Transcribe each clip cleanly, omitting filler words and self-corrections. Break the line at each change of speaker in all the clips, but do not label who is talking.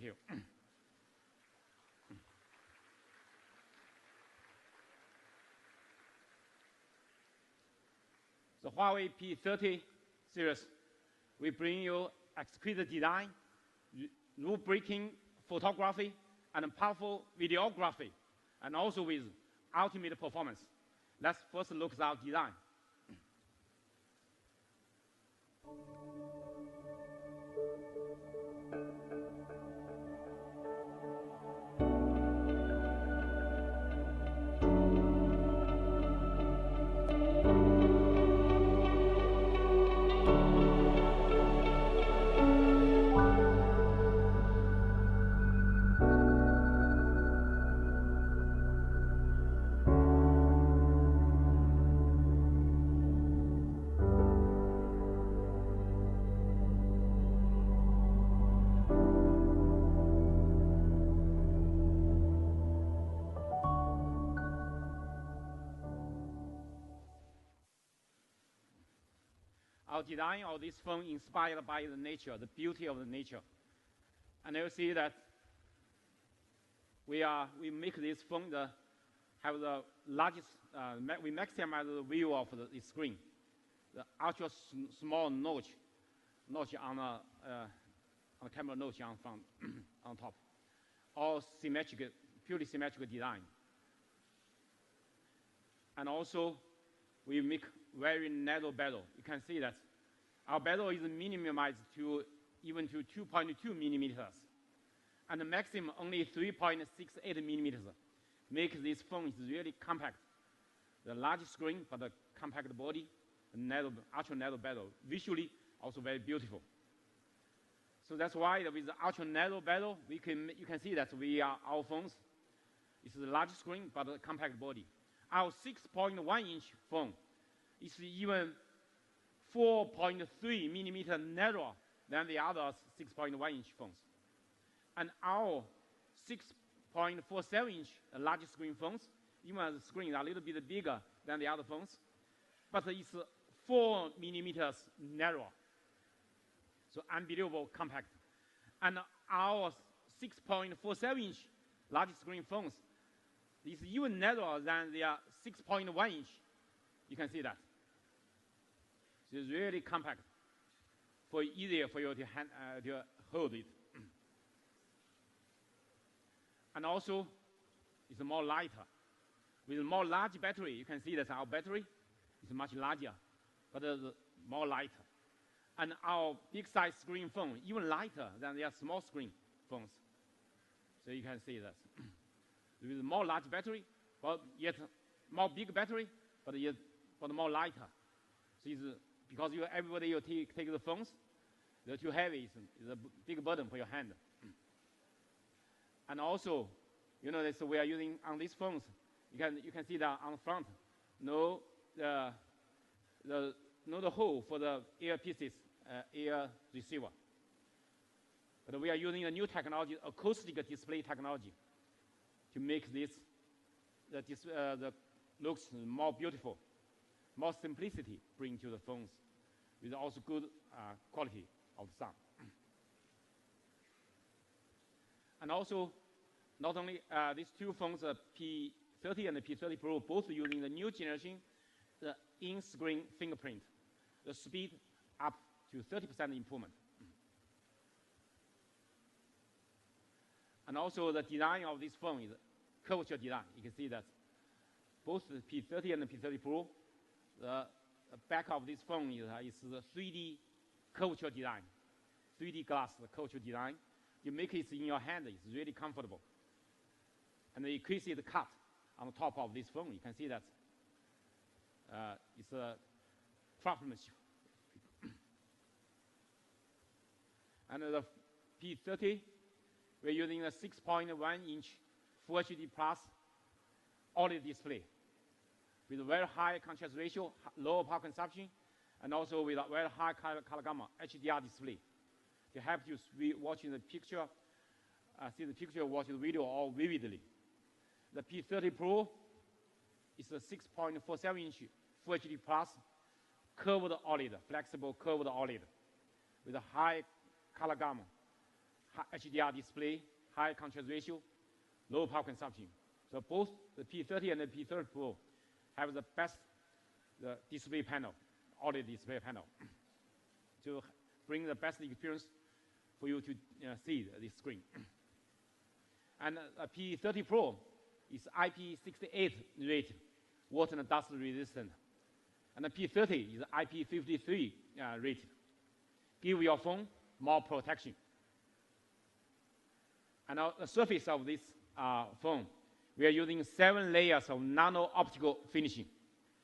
Thank you. The Huawei P30 series, we bring you exquisite design, rule-breaking photography, and powerful videography, and also with ultimate performance. Let's first look at our design. Our design of this phone inspired by the nature, the beauty of the nature. And you'll see that we make this phone have the largest, we maximize the view of the screen. The ultra small notch on the camera notch on front, on top. All symmetric, purely symmetrical design. And also, we make very narrow bezel. You can see that our bezel is minimized to even to 2.2 millimeters, and the maximum only 3.68 millimeters. Make this phone is really compact. The large screen, but the compact body, the ultra narrow bezel, visually also very beautiful. So that's why with the ultra narrow bezel, you can see that our phones is the large screen but a compact body. Our 6.1-inch phone is even 4.3 millimeter narrower than the other 6.1-inch phones. And our 6.47-inch large screen phones, even the screen are a little bit bigger than the other phones, but it's 4 millimeters narrower. So unbelievable compact. And our 6.47-inch large screen phones is even narrower than their 6.1-inch. You can see that. So it's really compact, easier for you to hold it. And also, it's more lighter. With more large battery, you can see that our battery is much larger, but more lighter. And our big size screen phone, even lighter than their small screen phones. So you can see that. With more large battery, but yet more big battery, but more lighter. So it's, because everybody take the phones, they're too heavy. It's a big burden for your hand. And also, you know, so we are using on these phones. You can see that on the front, no the hole for the earpieces, ear receiver. But we are using a new technology, acoustic display technology, to make this the looks more beautiful, more simplicity bring to the phones, with also good quality of sound. And also, not only these two phones, P30 and the P30 Pro, both using the new generation, the in-screen fingerprint, the speed up to 30% improvement. And also the design of this phone is curvature design. You can see that both the P30 and the P30 Pro, the back of this phone is the 3D curvature design, 3D glass curvature design. You make it in your hand, it's really comfortable. And the exquisite cut on the top of this phone, you can see that it's a craftsmanship. And the P30, we're using a 6.1-inch Full HD Plus OLED display with a very high contrast ratio, low power consumption, and also with a very high color gamma HDR display to help you watching the picture, see the picture, watch the video all vividly. The P30 Pro is a 6.47-inch Full HD Plus curved OLED, flexible curved OLED with a high color gamma HDR display, high contrast ratio, low power consumption. So both the P30 and the P30 Pro have the best display panel, OLED display panel, to bring the best experience for you to see this screen. And P30 Pro is IP68 rated, water and dust resistant. And the P30 is IP53 rated. Give your phone more protection. And the surface of this phone, we are using 7 layers of nano optical finishing.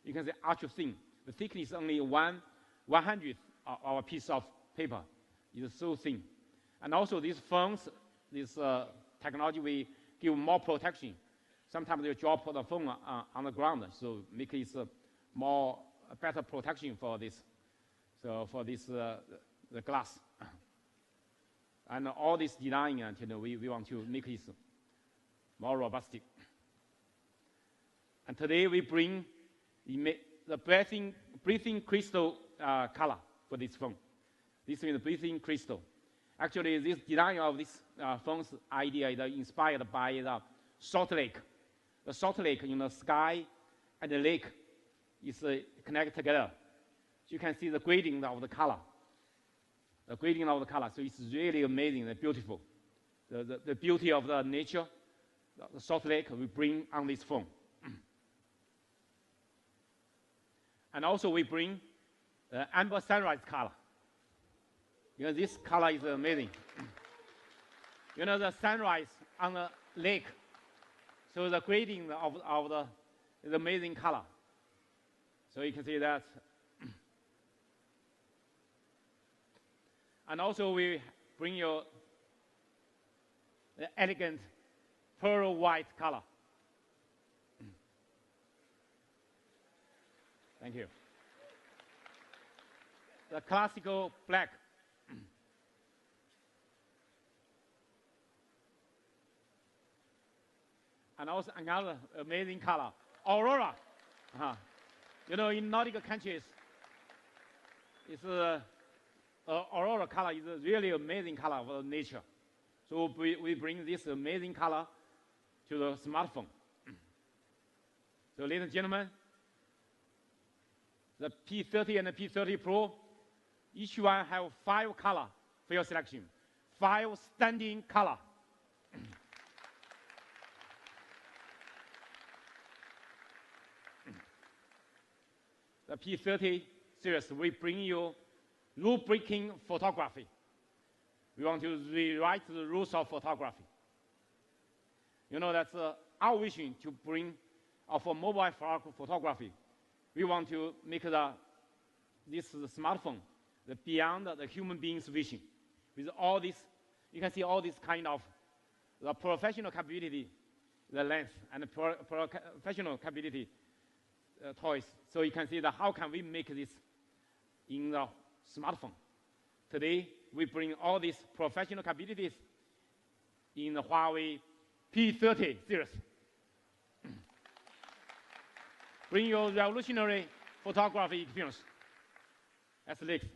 You can see ultra thin. The thickness is only 1/100th of our piece of paper. It's so thin. And also these phones, this technology will give more protection. Sometimes they drop the phone on the ground, so make it better protection for this. So for this the glass. And all this design, we want to make it more robust. And today we bring the breathing crystal color for this phone. This is the breathing crystal. Actually, this design of this phone's idea is inspired by the salt lake. The salt lake in the sky and the lake is connected together. So you can see the grading of the color. The grading of the color. So it's really amazing and beautiful. The beauty of the nature, the salt lake, we bring on this phone. And also we bring the amber sunrise color. This color is amazing. The sunrise on the lake. So the grading of the amazing color. So you can see that. And also we bring you the elegant pearl white color. Thank you. The classical black. And also another amazing color, aurora. In Nordic countries, aurora color is a really amazing color of nature. So we bring this amazing color to the smartphone. So ladies and gentlemen, the P30 and the P30 Pro, each one have 5 colors for your selection. 5 stunning colors. The P30 series, we bring you rule-breaking photography. We want to rewrite the rules of photography. That's our vision to bring for mobile photography. We want to make this smartphone beyond the human being's vision. With all this, you can see all this kind of the professional capability, the lens, and the professional capability toys. So you can see how can we make this in the smartphone. Today, we bring all these professional capabilities in the Huawei P30 series. Bring your revolutionary photography experience. That's next.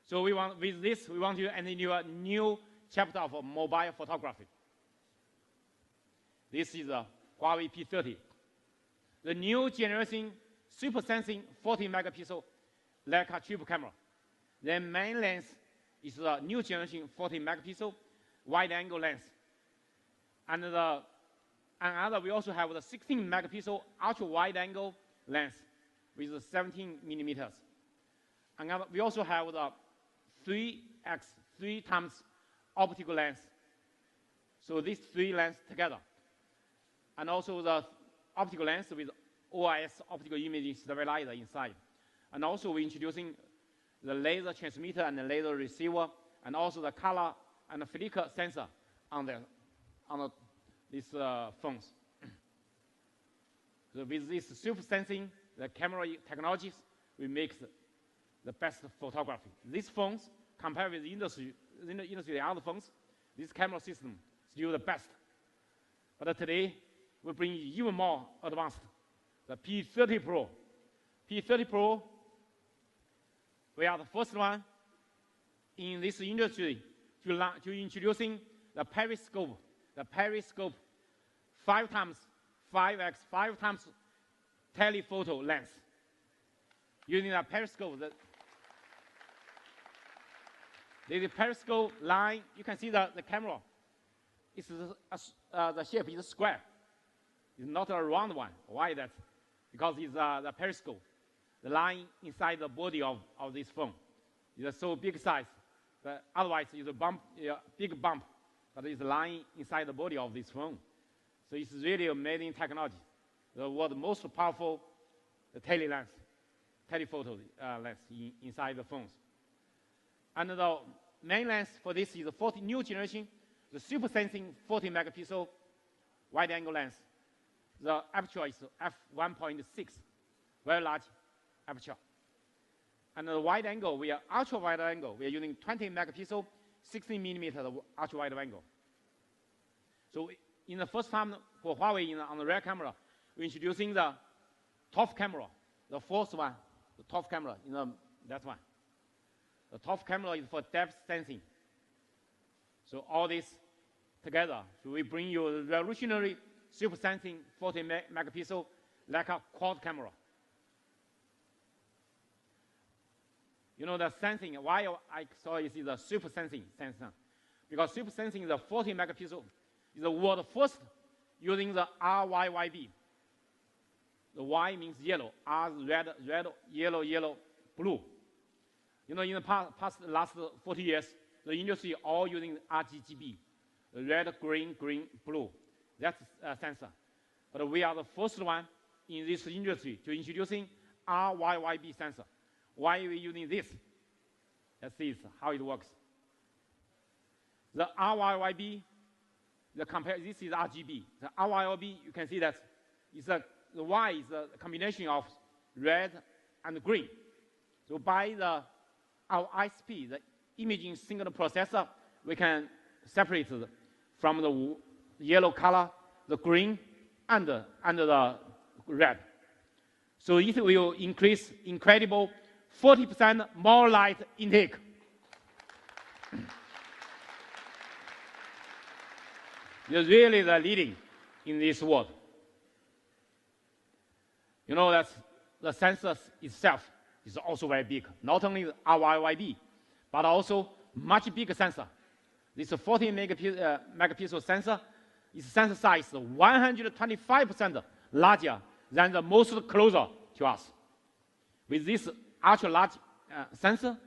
So with this, we want to enter into a new chapter of mobile photography. This is the Huawei P30. The new generation super sensing 40-megapixel Leica triple camera. The main lens is the new generation 40-megapixel wide-angle lens. And we also have the 16-megapixel ultra-wide-angle lens with 17 millimeters. And we also have the 3 times optical lens. So these 3 lenses together. And also the optical lens with OIS optical imaging stabilizer inside. And also we're introducing the laser transmitter and the laser receiver, and also the color and the flicker sensor on these phones. So with this super sensing, the camera technologies, we make the best photography. These phones, compared with the industry other phones, this camera system is still the best. But today, we bring even more advanced, the P30 Pro. P30 Pro, we are the first one in this industry to introducing the periscope 5 times 5x 5 times telephoto lens. Using the periscope, the periscope line, you can see the camera. It's the shape is square. It's not a round one. Why that? Because it's the periscope. The line inside the body of this phone is a so big size. But otherwise, it's a big bump. But it's lying inside the body of this phone. So it's really amazing technology. The world's most powerful telephoto lens inside the phones. And the main lens for this is the new generation, the super sensing 40 megapixel wide angle lens. The aperture is f1.6, very large aperture. And the wide angle, we are ultra wide angle. We are using 20 megapixel, 16 millimeter ultra wide angle. So in the first time for Huawei on the rear camera, we're introducing the top camera, the fourth one, the top camera, that one. The top camera is for depth sensing. So all this together, so we bring you a revolutionary super sensing 40 megapixel like a quad camera. You know the sensing, why I saw it is a super sensing sensor. Because super sensing is a 40 megapixel, is the world first using the RYYB. The Y means yellow, R is red, yellow, blue. You know, in the last 40 years, the industry all using RGB, red, green, blue. That's a sensor. But we are the first one in this industry to introducing RYYB sensor. Why are we using this? Let's see how it works. The RYYB, this is RGB. The RYYB, you can see that the Y is a combination of red and green. So by our ISP, the imaging signal processor, we can separate from the yellow color, the green, and the red. So it will increase incredible 40% more light intake. It's really the leading in this world. You know that the sensor itself is also very big. Not only the RYYB, but also much bigger sensor. This 40 megapixel sensor is sensor size 125% larger than the most closer to us. With this ultra large sensor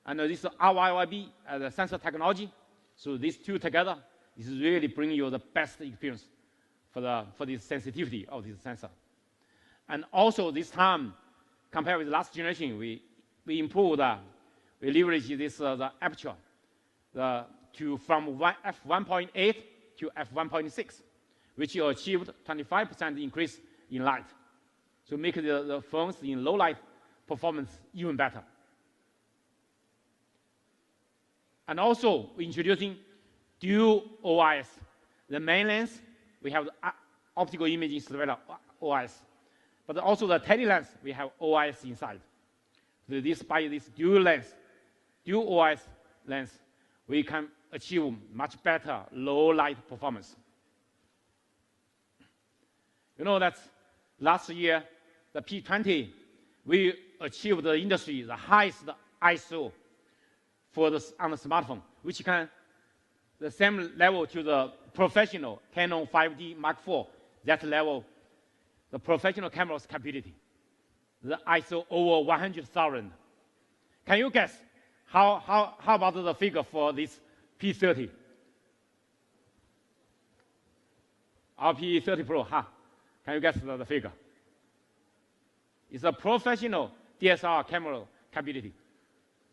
and this RYYB the sensor technology, so these two together is really bringing you the best experience for the sensitivity of this sensor. And also this time, compared with last generation, we improved, we leverage this the aperture from f1.8 to f1.6, which achieved 25% increase in light. So make the phones in low light performance even better. And also we're introducing dual OIS. The main lens, we have the optical imaging surveillance OIS. But also the tele lens, we have OIS inside. So by this dual OIS lens, we can achieve much better low light performance. You know that last year, the P30, we achieved the industry the highest ISO on the smartphone, which can the same level to the professional Canon 5D Mark IV. That level, the professional camera's capability, the ISO over 100,000. Can you guess how about the figure for this P30? Our P30 Pro, Can you guess the figure? It's a professional DSLR camera capability.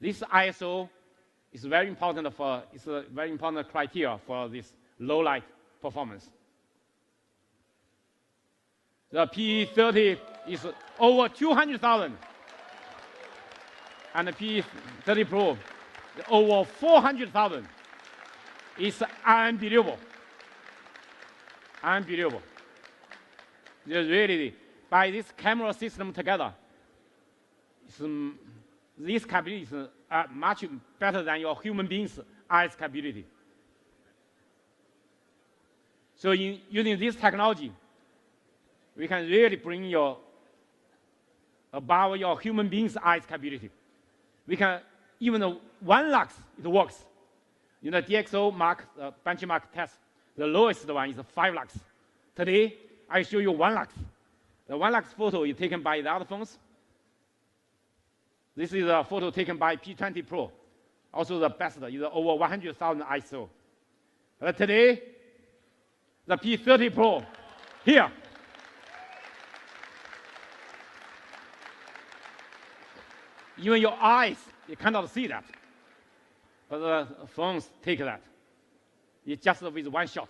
This ISO is very important it's a very important criteria for this low light performance. The P30 is over 200,000. And the P30 Pro, over 400,000. It's unbelievable. Unbelievable. It's really, by this camera system together, this capability is much better than your human beings eyes capability. So using this technology, we can really bring you above your human being's eyes capability. We can, even 1 lux, it works. In the DxO benchmark test, the lowest one is 5 lux. Today, I show you 1 lux. The 1 lux photo is taken by the other phones. This is a photo taken by P20 Pro. Also the best is over 100,000 ISO. But today, the P30 Pro, here. Even your eyes, you cannot see that. But the phones take that. It's just with 1 shot,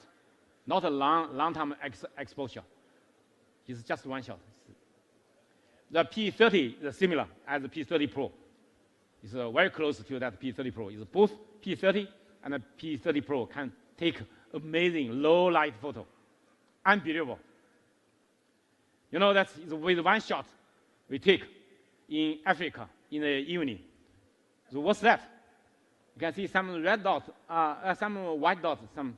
not a long-term exposure. It's just 1 shot. The P30 is similar as the P30 Pro. It's very close to that P30 Pro. It's both P30 and the P30 Pro can take amazing low light photo. Unbelievable. You know, that's with 1 shot we take in Africa in the evening. So what's that? You can see some red dot, some white dot, some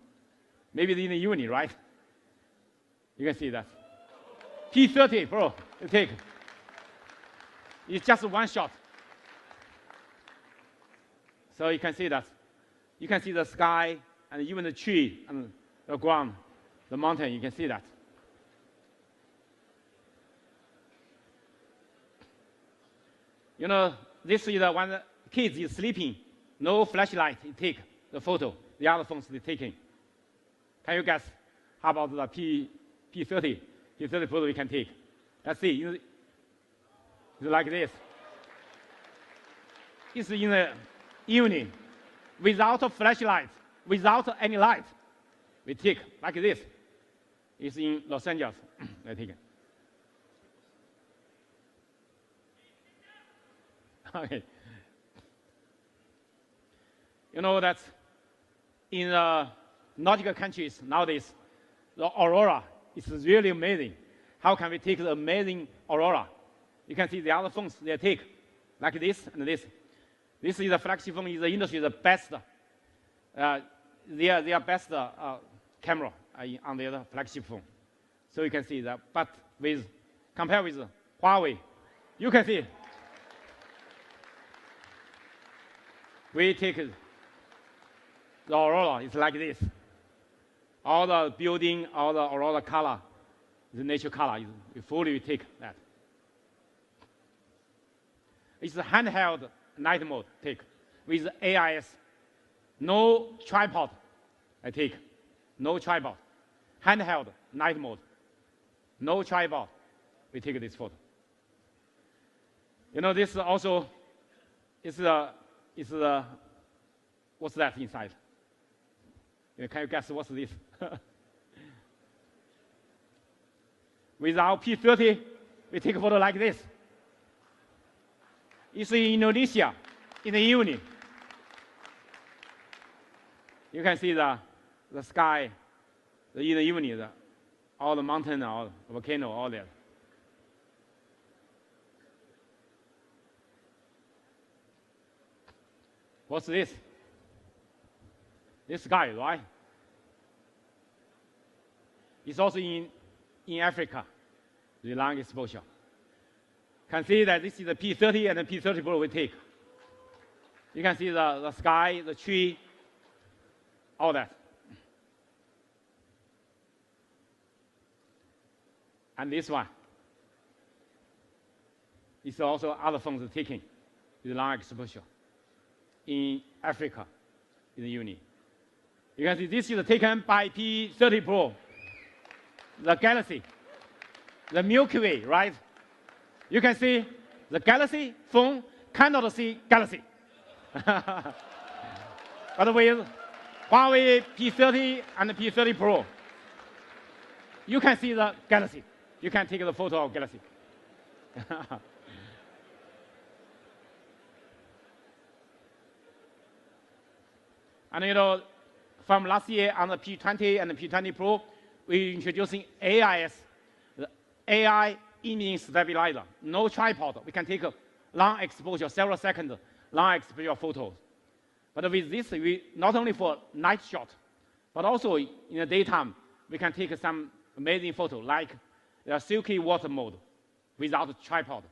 maybe in the evening, right? You can see that. P30 Pro, you take. It's just 1 shot. So you can see that. You can see the sky and even the tree and the ground, the mountain, you can see that. You know, this is the one the kids is sleeping, no flashlight, you take the photo. The other phones are taking. Can you guess how about the P30? P30 photo we can take. Let's see. It's like this. It's in the evening, without a flashlight, without any light. We take like this. It's in Los Angeles. I take it. Okay. You know that in Nordic countries nowadays, the aurora is really amazing. How can we take the amazing aurora? You can see the other phones they take like this and this. This is the flagship phone in the industry, the best. Their best camera on their flagship phone. So you can see that. But compared with Huawei, you can see we take the aurora. It's like this. All the building, all the aurora color, the nature color, we fully take that. It's a handheld night mode take with AIS. No tripod, I take. No tripod. Handheld night mode. No tripod. We take this photo. You know, this also is what's that inside? Can you guess what's this? With our P30, we take a photo like this. It's in Indonesia in the evening. You can see the sky in the evening, all the mountain, all the volcano, all that. What's this? This sky, right? It's also in Africa, the long exposure. Can see that this is the P30 and the P30 Pro we take. You can see the sky, the tree, all that. And this one is also other phones taking with long exposure in Africa in the evening. You can see this is taken by P30 Pro, the galaxy, the Milky Way, right? You can see the galaxy phone cannot see galaxy. But with Huawei P30 and the P30 Pro, you can see the galaxy. You can take the photo of galaxy. And you know, from last year on the P20 and the P20 Pro, we're introducing AIS, the AI image stabilizer. No tripod. We can take a long exposure, several seconds, long exposure photos. But with this, we not only for night shot, but also in the daytime, we can take some amazing photo, like the silky water mode without a tripod.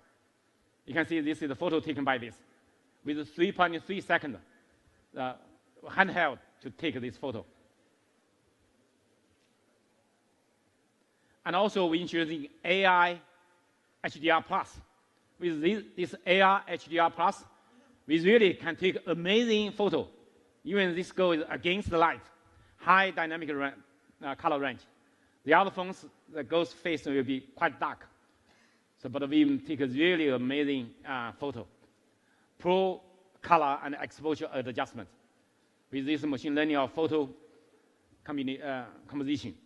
You can see this is the photo taken by this, with 3.3 seconds handheld to take this photo. And also, we're introducing AI HDR+. With this AI HDR+, we really can take amazing photo. Even this goes against the light, high dynamic color range. The other phones, the ghost face will be quite dark. So, but we take a really amazing photo. Pro color and exposure adjustment with this machine learning of photo composition.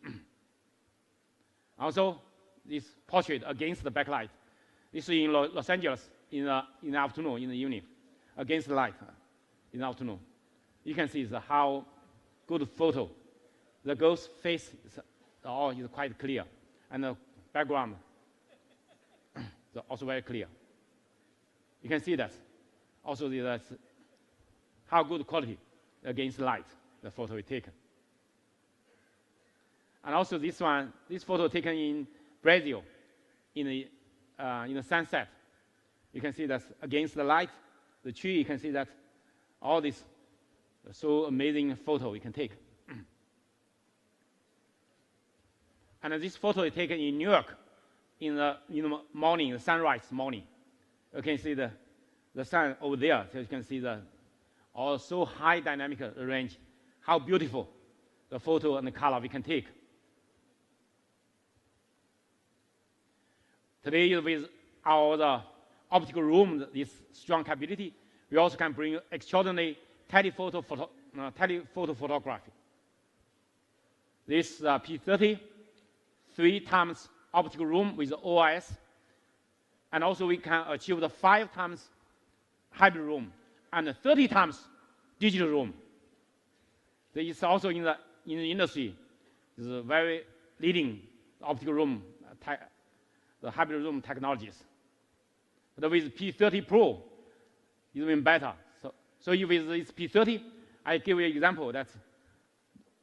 Also, this portrait against the backlight. This is in Los Angeles in the afternoon, in the evening, against the light in the afternoon. You can see how good photo. The ghost face is quite clear, and the background is also very clear. You can see that. Also, that's how good quality against light the photo is taken. And also this photo taken in Brazil, in the sunset. You can see that against the light, the tree. You can see that all this so amazing photo you can take. And this photo is taken in New York in the morning, the sunrise morning. You can see the sun over there. So you can see the so high dynamic range, how beautiful the photo and the color we can take. Today, with our optical room, this strong capability, we also can bring extraordinary telephoto photography. This P30, 3 times optical room with OIS, and also we can achieve the 5 times hybrid room and 30 times digital room. This is also in the industry, is a very leading optical room, the hybrid room technologies. But with P30 Pro, it's even better. So with this P30, I give you an example that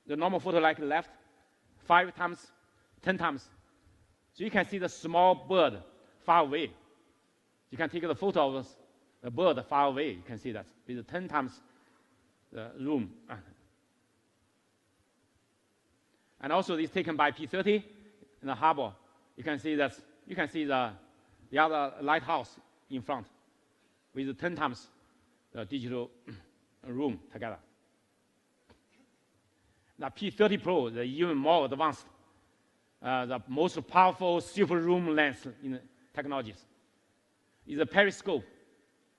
the normal photo like left, 5 times, 10 times. So you can see the small bird far away. You can take the photo of the bird far away. You can see that with 10 times the room. And also this taken by P30 in the harbor. You can see that the other lighthouse in front with 10 times the digital room together. The P30 Pro is even more advanced, the most powerful super zoom lens in technologies. It's a periscope.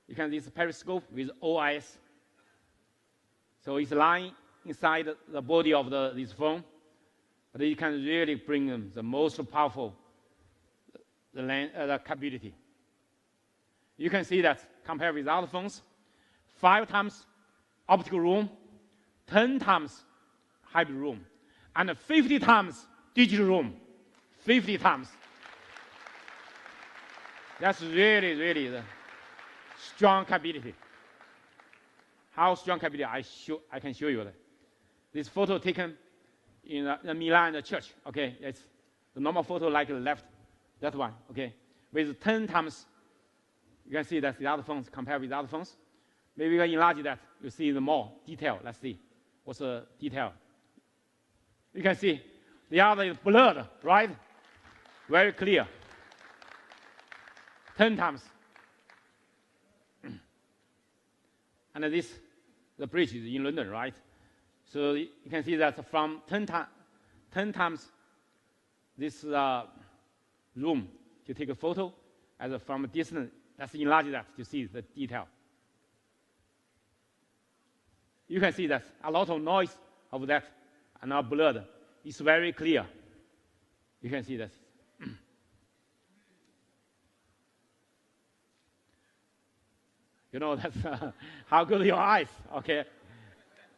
You can see this periscope with OIS. So it's lying inside the body of this phone, but it can really bring the most powerful the capability. You can see that compared with other phones, 5 times optical room, 10 times hybrid room, and 50 times digital room. 50 times. That's really, really the strong capability. How strong capability? I can show you that. This photo taken in the Milan church. Okay, it's the normal photo like left, that one. Okay, with 10 times. You can see that the other phones compared with the other phones. Maybe we can enlarge that. You see the more detail. Let's see what's the detail. You can see the other is blurred, right? Very clear. 10 times. And the bridge is in London, right? So you can see that from 10 times this room to take a photo, as from a distance. Let's enlarge that to see the detail. You can see that a lot of noise of that are now blurred. It's very clear. You can see that. You know, that's how good your eyes, okay?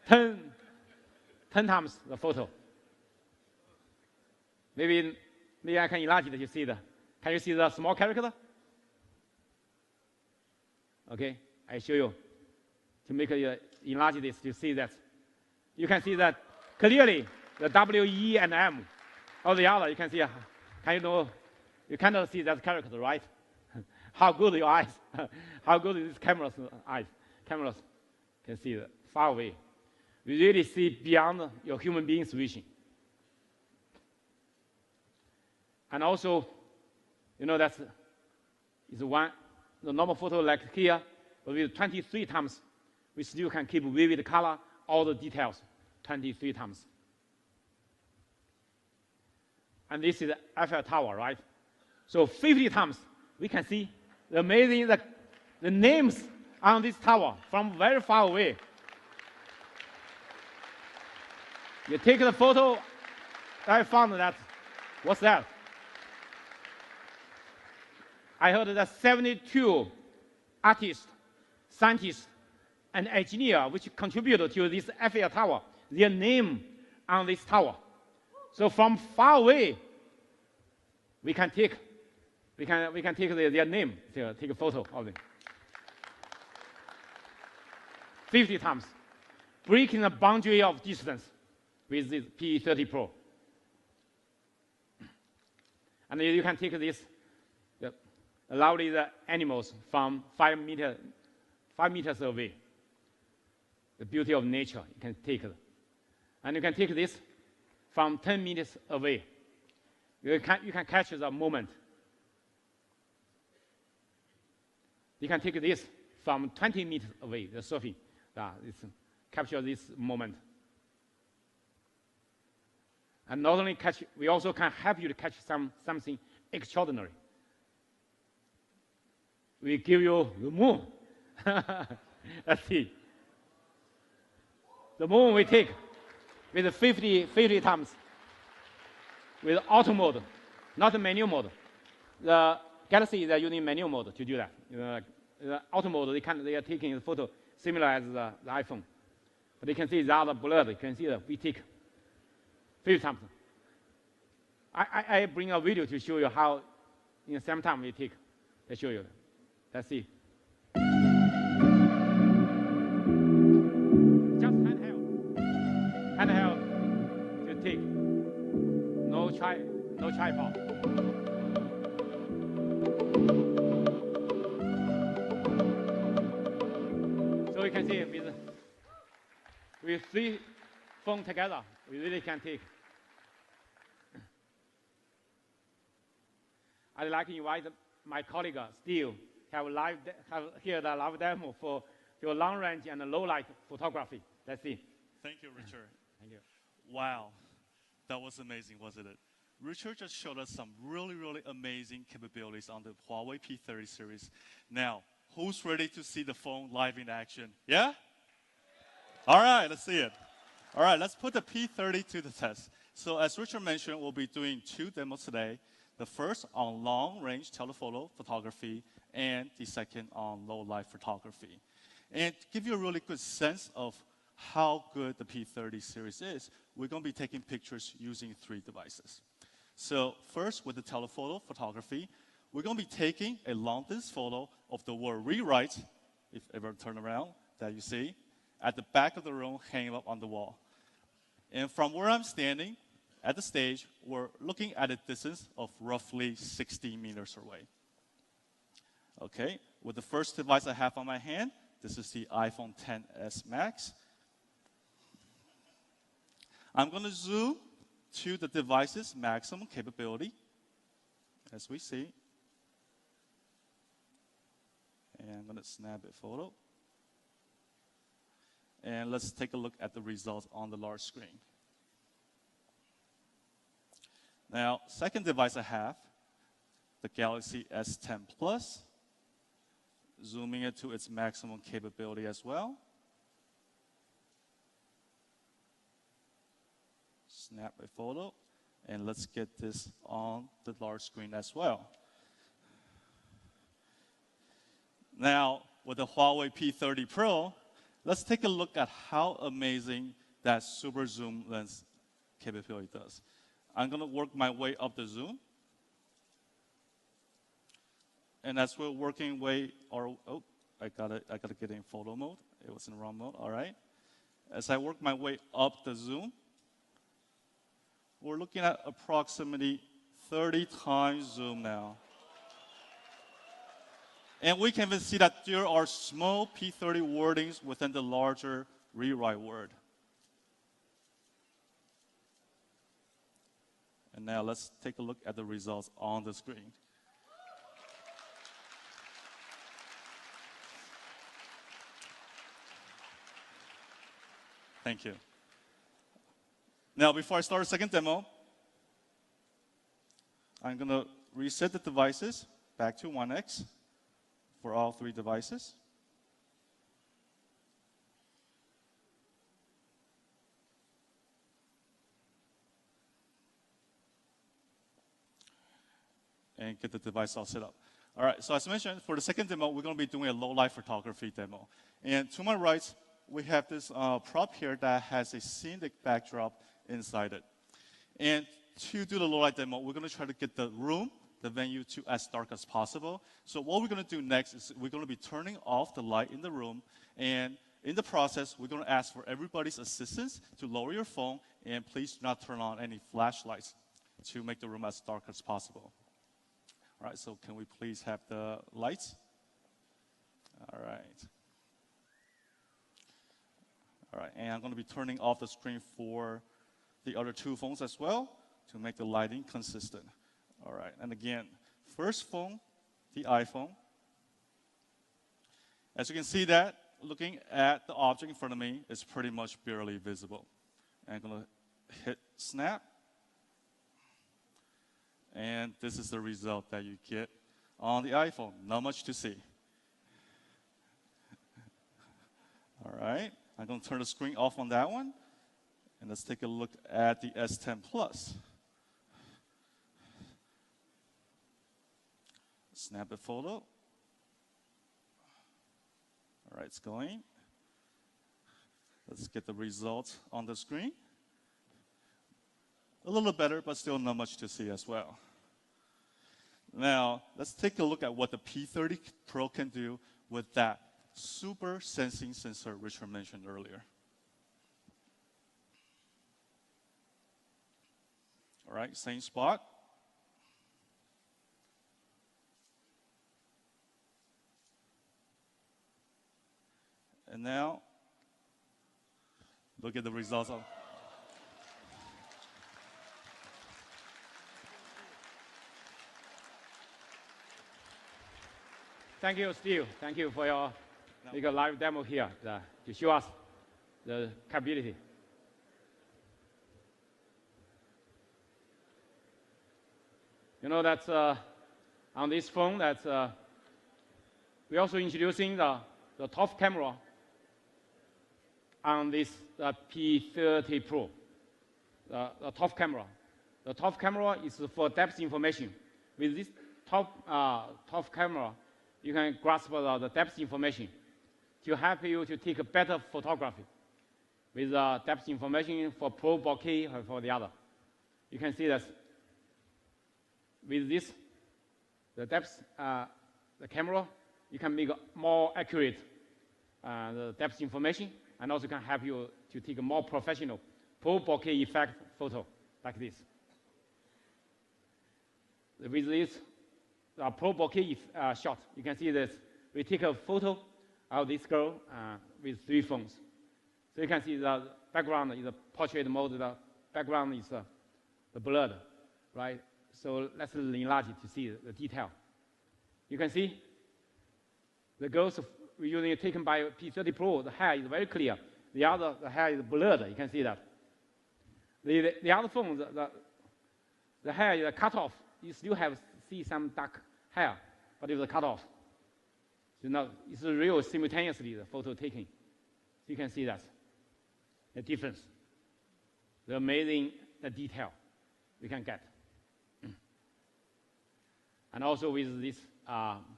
10 times the photo. Maybe I can enlarge it to see can you see the small character? Okay, I show you to make it enlarge this to see that. You can see that clearly the W, E, and M. All the other, you can see, you cannot see that character, right? How good your eyes, how good is this camera's eyes. Cameras can see far away. We really see beyond your human being's vision. And also, that's is one, the normal photo like here, but with 23 times, we still can keep vivid color, all the details, 23 times. And this is the Eiffel Tower, right? So 50 times, we can see the amazing, the names on this tower from very far away. You take the photo, I found that, what's that? I heard that 72 artists, scientists, and engineers which contributed to this Eiffel Tower, their name on this tower. So from far away, we can take their name, take a photo of them. 50 times, breaking the boundary of distance with this P30 Pro. And you can take this, lovely animals from 5 meters away. The beauty of nature, you can take it. And you can take this from 10 meters away. You can catch the moment. You can take this from 20 meters away, the surfing. Capture this moment. And not only catch, we also can help you to catch something extraordinary. We give you the moon. Let's see. The moon we take with 50 times with auto mode, not the manual mode. The Galaxy is using manual mode to do that. The auto mode, they are taking the photo similar as the iPhone. But you can see the other blurred. You can see that we take 50 times. I bring a video to show you how in the same time we take. I show you. Let's see. Just handheld to take. No tripod. So you can see with 3 phones together, we really can take. I'd like to invite my colleague Steve have here the live demo for your long range and low light photography. Let's see.
Thank you, Richard.
Thank you.
Wow, that was amazing, wasn't it? Richard just showed us some really, really amazing capabilities on the Huawei P30 series. Now, who's ready to see the phone live in action? Yeah? All right, let's see it. All right, let's put the P30 to the test. So as Richard mentioned, we'll be doing 2 demos today. The first on long-range telephoto photography, and the second on low-light photography. And to give you a really good sense of how good the P30 series is, we're going to be taking pictures using 3 devices. So first, with the telephoto photography, we're going to be taking a long-distance photo of the word rewrite, if ever turn around, that you see, at the back of the room hanging up on the wall. And from where I'm standing, at the stage, we're looking at a distance of roughly 60 meters away. Okay, with the first device I have on my hand, this is the iPhone XS Max. I'm going to zoom to the device's maximum capability, as we see. And I'm going to snap a photo. And let's take a look at the results on the large screen. Now, second device I have, the Galaxy S10 Plus, zooming it to its maximum capability as well. Snap a photo, and let's get this on the large screen as well. Now, with the Huawei P30 Pro, let's take a look at how amazing that super zoom lens capability does. I'm going to work my way up the zoom. And as we're working way, I gotta get in photo mode. It was in the wrong mode, all right. As I work my way up the zoom, we're looking at approximately 30 times zoom now. And we can even see that there are small P30 wordings within the larger rewrite word. And now let's take a look at the results on the screen. Thank you. Now, before I start the second demo, I'm going to reset the devices back to 1x for all 3 devices. And get the device all set up. All right, so as mentioned, for the second demo, we're going to be doing a low-light photography demo. And to my right, we have this prop here that has a scenic backdrop inside it. And to do the low-light demo, we're going to try to get the room, the venue, to as dark as possible. So what we're going to do next is we're going to be turning off the light in the room. And in the process, we're going to ask for everybody's assistance to lower your phone. And please do not turn on any flashlights to make the room as dark as possible. All right, so can we please have the lights? All right. All right, and I'm going to be turning off the screen for the other 2 phones as well to make the lighting consistent. All right, and again, first phone, the iPhone. As you can see that, looking at the object in front of me, it's pretty much barely visible. And I'm going to hit snap. And this is the result that you get on the iPhone. Not much to see. All right, I'm going to turn the screen off on that one. And let's take a look at the S10 Plus. Snap a photo. All right, it's going. Let's get the results on the screen. A little better, but still not much to see as well. Now, let's take a look at what the P30 Pro can do with that super sensing sensor Richard mentioned earlier. All right, same spot. And now, look at the results of.
Thank you, Steve. Thank you for your live demo here to show us the capability. You know that on this phone, we're also introducing the top camera on this P30 Pro. The top camera. The top camera is for depth information. With this top camera, you can grasp the depth information to help you to take a better photography with depth information for pro bokeh or for the other. You can see that with this, the depth, the camera, you can make more accurate the depth information, and also can help you to take a more professional pro bokeh effect photo like this. With this pro bokeh shot, you can see this. We take a photo of this girl with 3 phones. So you can see the background is a portrait mode. The background is the blurred, right? So let's enlarge it to see the detail. You can see the girls we're using it taken by P30 Pro. The hair is very clear. The hair is blurred. You can see that. The other phone, the hair is cut off. You still see some dark hair, but it's cut off. So now it's real simultaneously the photo taking. So you can see that the difference, the amazing detail we can get. And also with this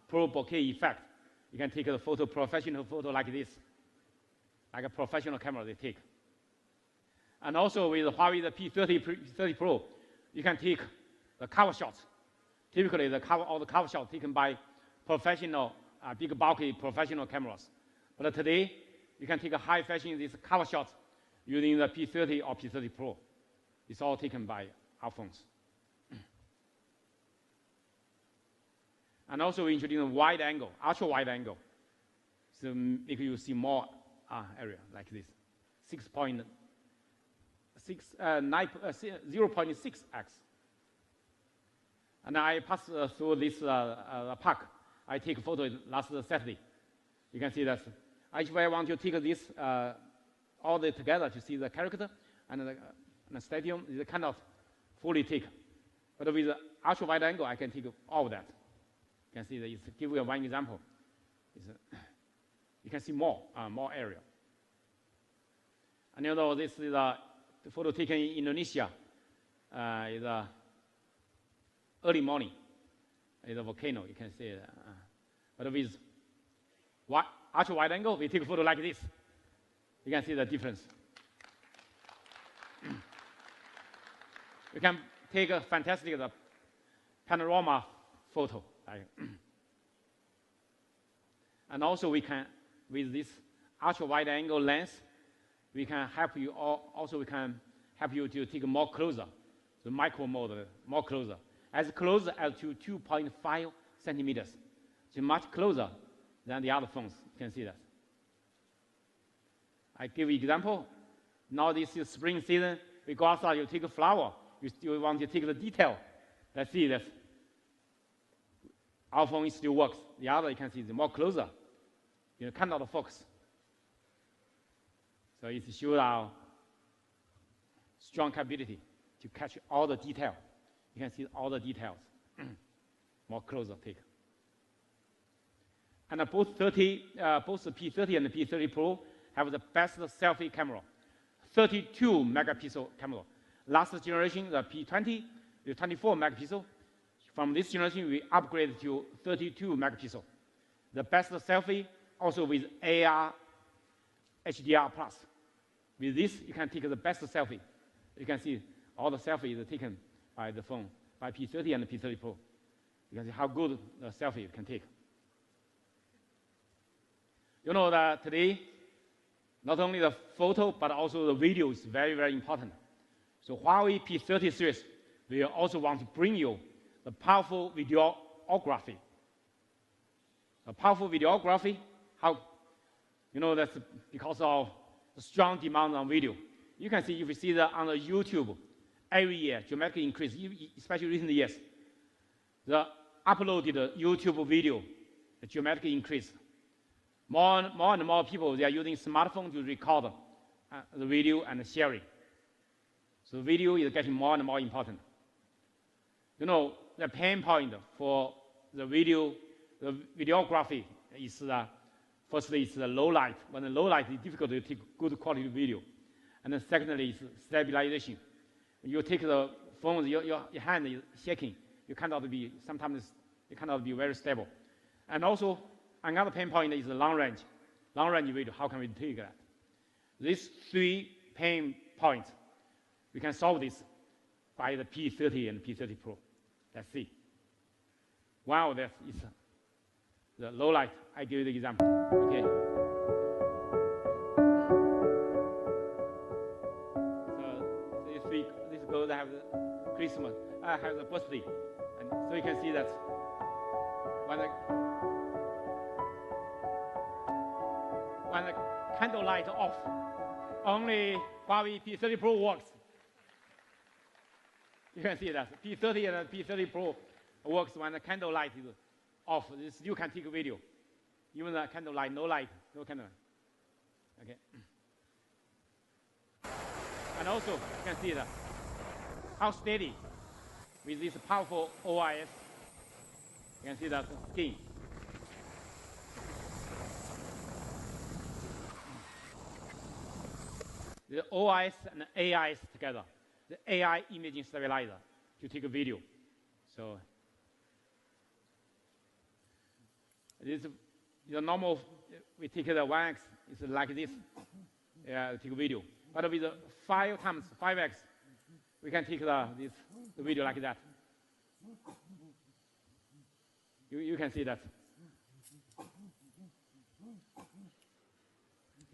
pro bokeh effect, you can take a professional photo like this, like a professional camera they take. And also with the Huawei P30 Pro, you can take the cover shots. Typically, all the cover shots taken by professional, big bulky professional cameras. But today, you can take a high fashion this cover shot using the P30 or P30 Pro. It's all taken by our phones. And also we introduced wide angle, ultra wide angle. So make you see more area like this, 0.6x. And I passed through this park. I take a photo last Saturday. You can see that. If I want to take this all together to see the character and the stadium, is cannot fully take. But with the ultra wide angle, I can take all of that. You can see that it's give you one example. You can see more area. And you know this is the photo taken in Indonesia. Is early morning. It's a volcano. You can see it. But with ultra wide angle, we take a photo like this. You can see the difference. We can take a fantastic panorama photo. And also we can, with this ultra wide angle lens, we can help you, also we can help you to take more closer, the micro mode, more closer. As close as to 2.5 centimeters. So much closer than the other phones. You can see that. I give you an example. Now this is spring season. We go outside, you take a flower. You still want to take the detail. Let's see this. Our phone still works. The other, you can see, is more closer. You cannot focus. So it shows our strong capability to catch all the detail. You can see all the details. More closer take. And both the P30 and the P30 Pro have the best selfie camera, 32 megapixel camera. Last generation, the P20, the 24 megapixel. From this generation, we upgraded to 32 megapixel. The best selfie, also with AR HDR+. With this, you can take the best selfie. You can see all the selfies taken by the phone, by P30 and the P30 Pro. You can see how good the selfie you can take. You know that today, not only the photo, but also the video is very, very important. So Huawei P30 series, we also want to bring you the powerful videography. The powerful videography, how, you know, that's because of the strong demand on video. You can see, if you see that on the YouTube, every year, dramatically increase, especially recent years. The uploaded YouTube video, the dramatically increase. More and more people, they are using smartphone to record the video and sharing. So video is getting more and more important. You know, the pain point for the videography is, firstly, it's the low light. When the low light, it's difficult to take good quality video. And then secondly, it's stabilization. You take the phone, your hand is shaking. You cannot be, sometimes you cannot be very stable. And also, another pain point is the long range. Long range video, how can we take that? These three pain points, we can solve this by the P30 and P30 Pro. Let's see. One of this is the low light. I give you the example. Okay. So this week, this girl have the Christmas, have the birthday, and so you can see that when the candle light off, only Huawei P30 Pro works. You can see that P30 and P30 Pro works when the candle light is off. You still can take a video. Even the candle light, no candle light. Okay. And also, you can see that how steady with this powerful OIS. You can see that skin. The OIS and AIS together, the AI imaging stabilizer to take a video. So this is the normal, we take the 1x, it's like this, take a video. But with the 5x, we can take the video like that. You can see that.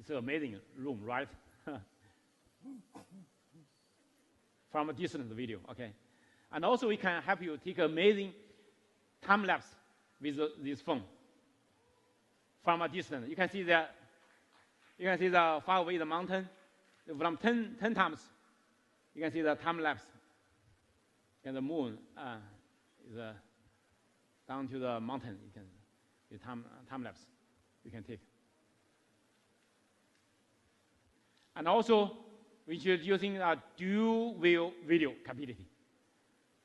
It's an amazing room, right? From a distant video, okay? And also we can help you take amazing time lapse with this phone from a distance. You can see the far away the mountain from 10 times. You can see the time lapse, and the moon is down to the mountain. You can the time lapse you can take. And also, we're using a dual view video capability.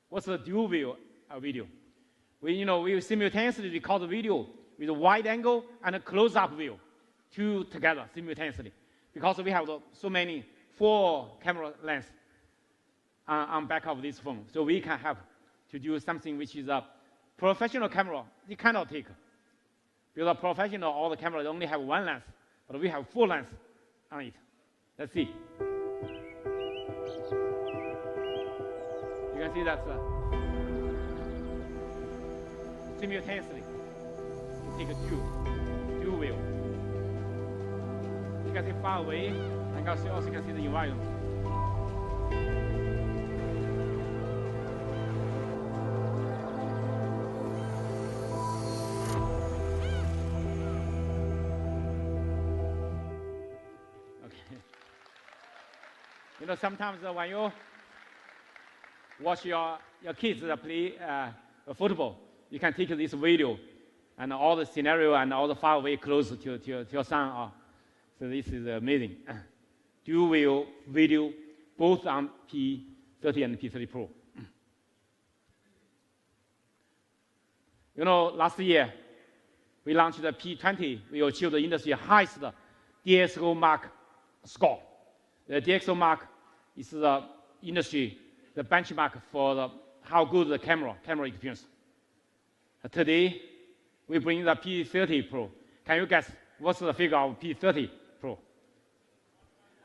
What's the dual view video? We simultaneously record the video with a wide angle and a close-up view, two together simultaneously, because we have so many 4 camera lens on back of this phone. So we can have to do something which is a professional camera. You cannot take. Because a professional, all the cameras only have 1 lens, but we have 4 lenses on it. Let's see. You can see that simultaneously you take a dual view. You can see far away, and also can see the environment. Sometimes when you watch your kids play football, you can take this video and all the scenario and all the far away close to your son. So this is amazing. Dual view video, both on P30 and P30 Pro. Last year, we launched the P20. We achieved the industry highest DxO mark score. The DxO mark is the industry, the benchmark for how good the camera experience. Today, we bring the P30 Pro. Can you guess what's the figure of P30 Pro?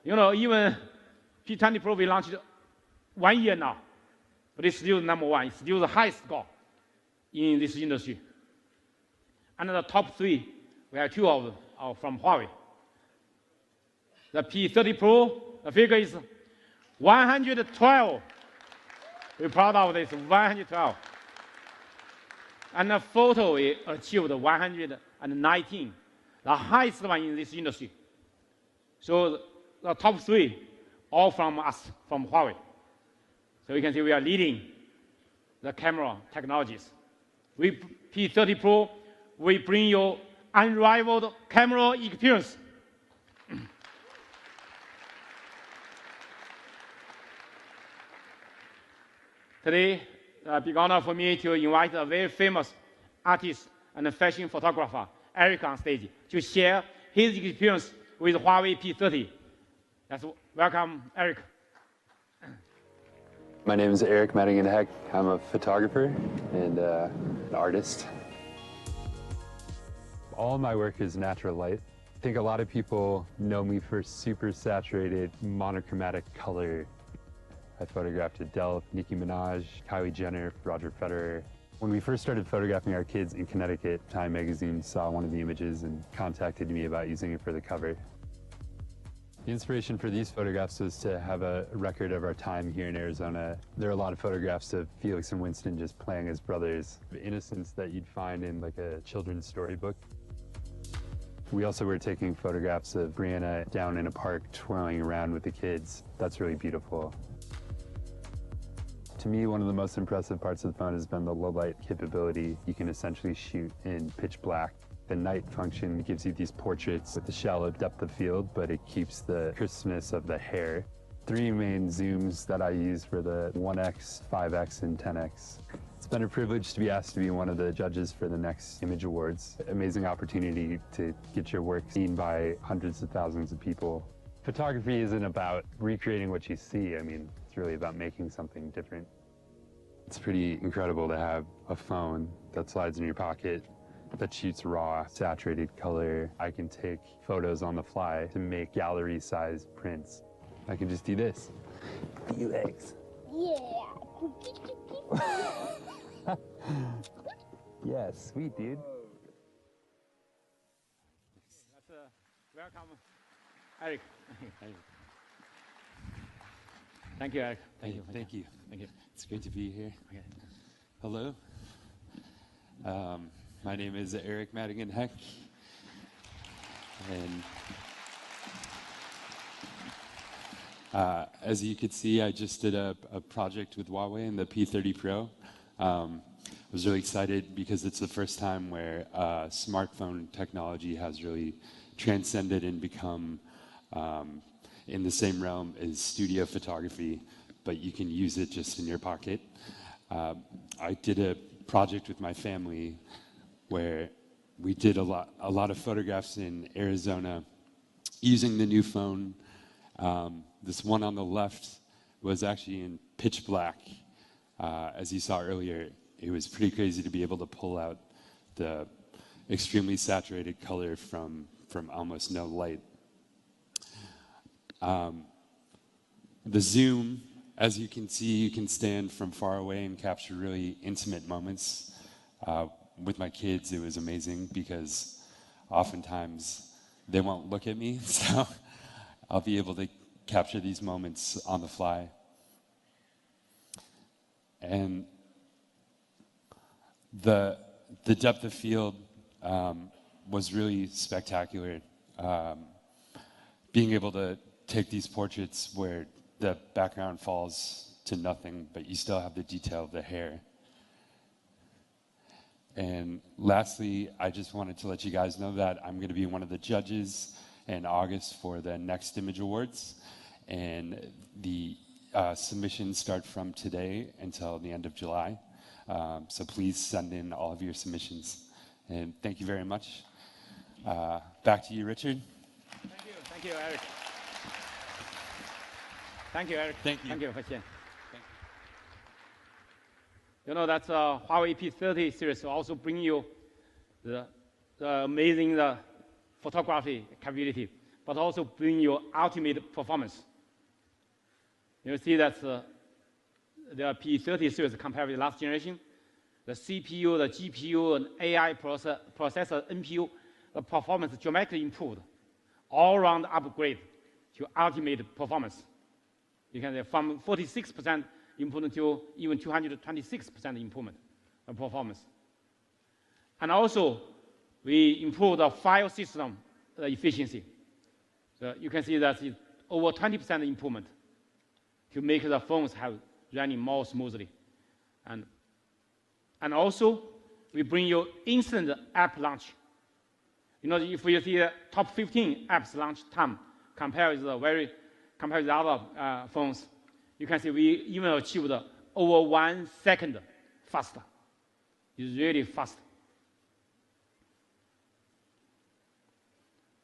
Even P20 Pro we launched 1 year now, but it's still number 1. It's still the highest score in this industry. And the top 3, we have 2 of them are from Huawei. The P30 Pro, the figure is 112. We're proud of this, 112. And the photo we achieved 119, the highest one in this industry. So the top 3, all from us, from Huawei. So you can see we are leading the camera technologies. With P30 Pro, we bring you unrivaled camera experience. Today, a big honor for me to invite a very famous artist and fashion photographer, Eric, on stage to share his experience with Huawei P30. Let's welcome Eric.
My name is Eric Madigan-Heck. I'm a photographer and an artist. All my work is natural light. I think a lot of people know me for super saturated monochromatic color. I photographed Adele, Nicki Minaj, Kylie Jenner, Roger Federer. When we first started photographing our kids in Connecticut, Time magazine saw one of the images and contacted me about using it for the cover. The inspiration for these photographs was to have a record of our time here in Arizona. There are a lot of photographs of Felix and Winston just playing as brothers. The innocence that you'd find in like a children's storybook. We also were taking photographs of Brianna down in a park twirling around with the kids. That's really beautiful. To me, one of the most impressive parts of the phone has been the low light capability. You can essentially shoot in pitch black. The night function gives you these portraits with the shallow depth of field, but it keeps the crispness of the hair. 3 main zooms that I use for the 1x, 5x, and 10x. It's been a privilege to be asked to be one of the judges for the next Image Awards. Amazing opportunity to get your work seen by hundreds of thousands of people. Photography isn't about recreating what you see. I mean, it's really about making something different. It's pretty incredible to have a phone that slides in your pocket, that shoots raw, saturated color. I can take photos on the fly to make gallery-sized prints. I can just do this. Few eggs.
Yeah.
Yeah, sweet, dude.
That's welcome. Eric. Thank you, Eric.
Thank you.
Thank you.
It's great to be here.
Okay.
Hello. My name is Eric Madigan Heck. And as you could see, I just did a project with Huawei in the P30 Pro. I was really excited because it's the first time where smartphone technology has really transcended and become in the same realm as studio photography, but you can use it just in your pocket. I did a project with my family where we did a lot of photographs in Arizona using the new phone. This one on the left was actually in pitch black. As you saw earlier, it was pretty crazy to be able to pull out the extremely saturated color from almost no light. The zoom, as you can see, you can stand from far away and capture really intimate moments. With my kids, it was amazing because oftentimes they won't look at me, so I'll be able to capture these moments on the fly. And the depth of field was really spectacular. Being able to take these portraits where the background falls to nothing, but you still have the detail of the hair. And lastly, I just wanted to let you guys know that I'm going to be one of the judges in August for the Next Image Awards. And the submissions start from today until the end of July. So please send in all of your submissions. And thank you very much. Back to you, Richard.
Thank you, Eric. Thank you, Eric.
Thank you.
Thank you, Huixian. You know that Huawei P30 series will also bring you the amazing photography capability, but also bring you ultimate performance. You see that the P30 series compared with the last generation, the CPU, the GPU, and AI processor, NPU, the performance dramatically improved, all-round upgrade to ultimate performance. You can say from 46% improvement to even 226% improvement of performance. And also, we improved the file system efficiency. So you can see that it's over 20% improvement to make the phones have running more smoothly. And also, we bring you instant app launch. You know, if you see the top 15 apps launch time compared with other phones, you can see we even achieved over 1 second faster. It's really fast.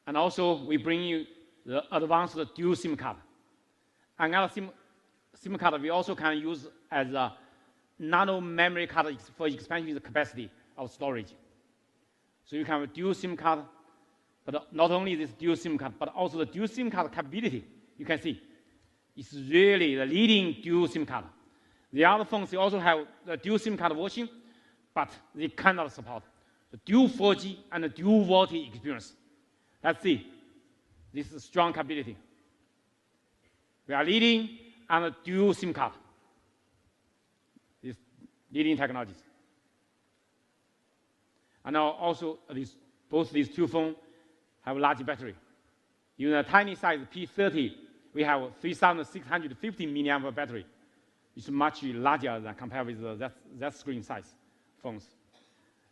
And also, we bring you the advanced dual SIM card. Another SIM card we also can use as a nano memory card for expanding the capacity of storage. So you can have a dual SIM card, but not only this dual SIM card, but also the dual SIM card capability. You can see it's really the leading dual SIM card. The other phones they also have the dual SIM card version, but they cannot support the dual 4G and the dual VoLTE experience. Let's see. This is strong capability. We are leading on the dual SIM card. These leading technologies. And now also both these two phones have large battery. In a tiny size P30, we have 3,650 milliamp battery. It's much larger than compared with that screen size phones.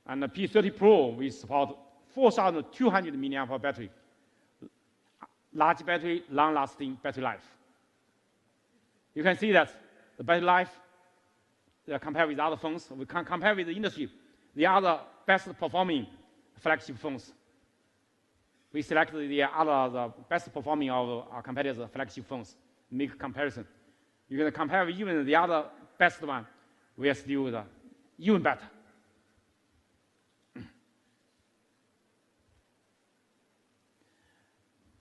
And the P30 Pro, we support 4,200 milliamp battery. Large battery, long-lasting battery life. You can see that the battery life, compared with other phones, we can compare with the industry, the other best performing flagship phones. We selected the best performing of our competitors' flagship phones, make a comparison. You can compare with even the other best one, we are still even better.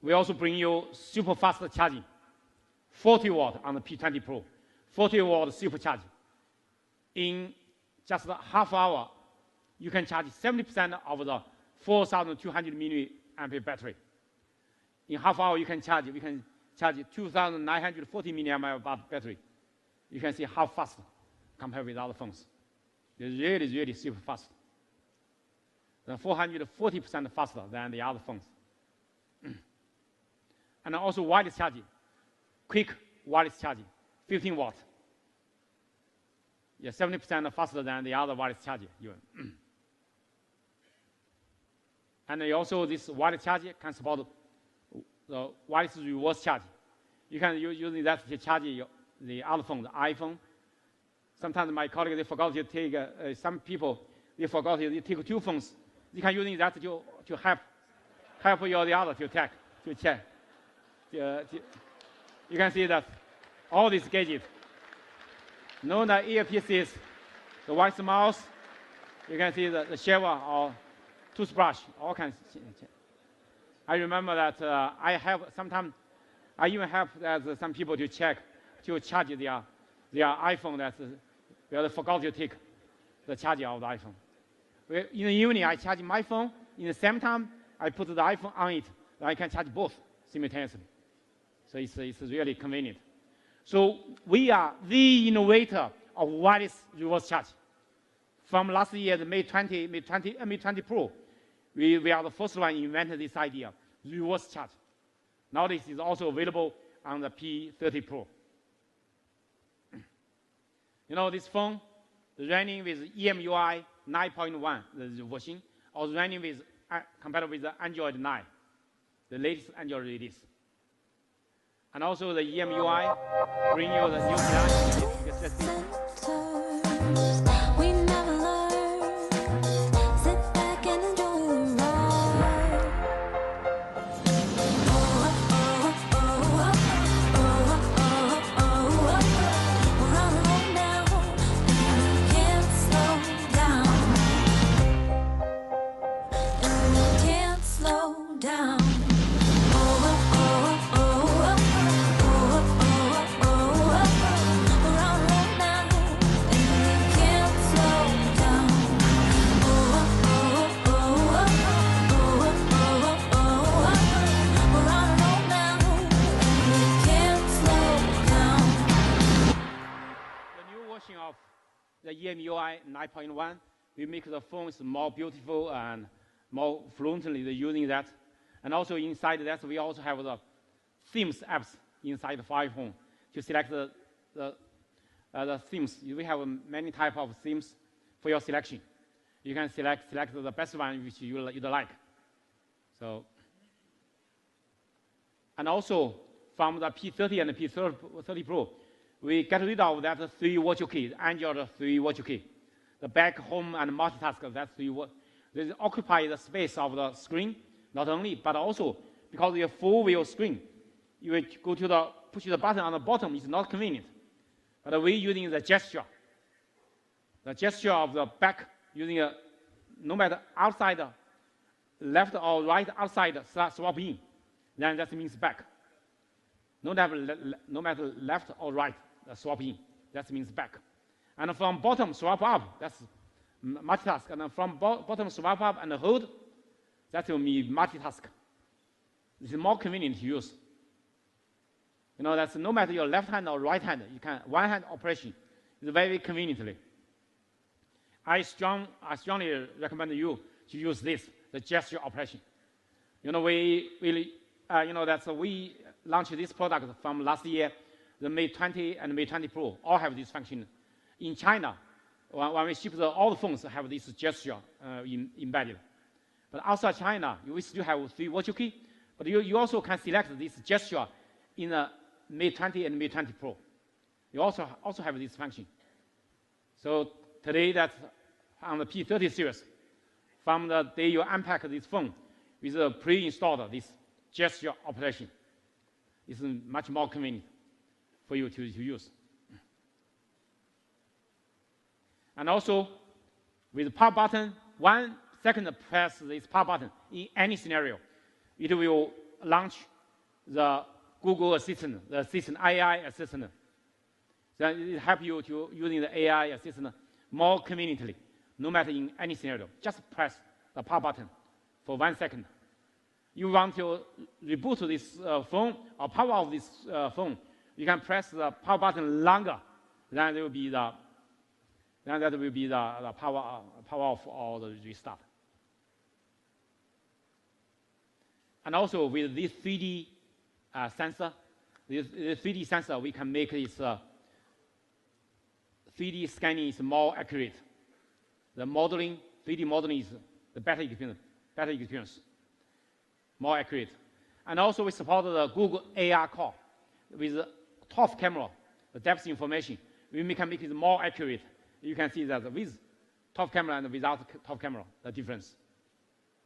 We also bring you super fast charging, 40 watt on the P20 Pro, 40 watt supercharge. In just a half hour, you can charge 70% of the 4,200 milliamp battery. In half hour, you can charge. We can charge 2,940 milliamp hour battery. You can see how fast compared with other phones. It's really, really super fast. 440% faster than the other phones. And also wireless charging, quick wireless charging, 15 watts. Yeah, 70% faster than the other wireless charger even. And also this wireless charger can support the wireless reverse charging. You can use that to charge the other phone, the iPhone. Sometimes my colleagues, they forgot to take, some people, they forgot to take 2 phones. You can use that to help the other to check. You can see that all these gadgets, no the earpieces, the wireless mouse, you can see the shower or toothbrush, all kinds. I remember that sometimes I even help some people to charge their iPhone that they forgot to take the charger of the iPhone. In the evening, I charge my phone. In the same time, I put the iPhone on it. I can charge both simultaneously. So it's really convenient. So we are the innovator of wireless reverse charge. From last year, the May 20 Pro, we are the first one to invent this idea, reverse charge. Now this is also available on the P30 Pro. You know, this phone running with EMUI 9.1, the version, or running with, compared with the Android 9, the latest Android release. And also the EMUI bring you the new design.
We never learn. Sit back and enjoy the ride. We're on a roll now, and we can't slow down. And we can't slow down.
Of the EMUI 9.1, we make the phones more beautiful and more fluently using that. And also inside that, we also have the themes apps inside the iPhone to select the themes. We have many types of themes for your selection. You can select the best one which you like. So, and also from the P30 and the P30 Pro, we get rid of that 3 virtual keys, Android 3 virtual key. The back, home, and multitask, that they occupy the space of the screen, not only, but also because your full view screen, you will go to push the button on the bottom, it's not convenient. But we're using the gesture. The gesture of the back, using no matter outside, left or right outside, swap in, then that means back. No matter left or right, swap in, that means back. And from bottom swap up, that's multitask. And from bottom swap up and hold, that will be multitask. It's more convenient to use. You know, that's no matter your left hand or right hand, you can one hand operation. It's very conveniently. I strongly recommend you to use this, the gesture operation. You know, we launched this product from last year. The May 20 and May 20 Pro all have this function. In China, when we ship all the phones have this gesture embedded. But outside China, we still have 3 virtual keys, but you also can select this gesture in the May 20 and May 20 Pro. You also have this function. So today, that's on the P30 series. From the day you unpack this phone with a pre-installed this gesture operation, it's much more convenient for you to use. And also, with the power button, 1 second press this power button in any scenario, it will launch the Google Assistant, the Assistant, AI Assistant. Then it helps you to using the AI Assistant more conveniently, no matter in any scenario. Just press the power button for 1 second. you want to reboot this phone or power off this phone, you can press the power button longer. Then there will be the power off or the restart. And also with this 3D sensor, this 3D sensor, we can make this 3D scanning is more accurate. The modeling, 3D modeling is the better experience, more accurate. And also we support the Google AR core with the top camera, the depth information. We can make it more accurate. You can see that with top camera and without top camera, the difference.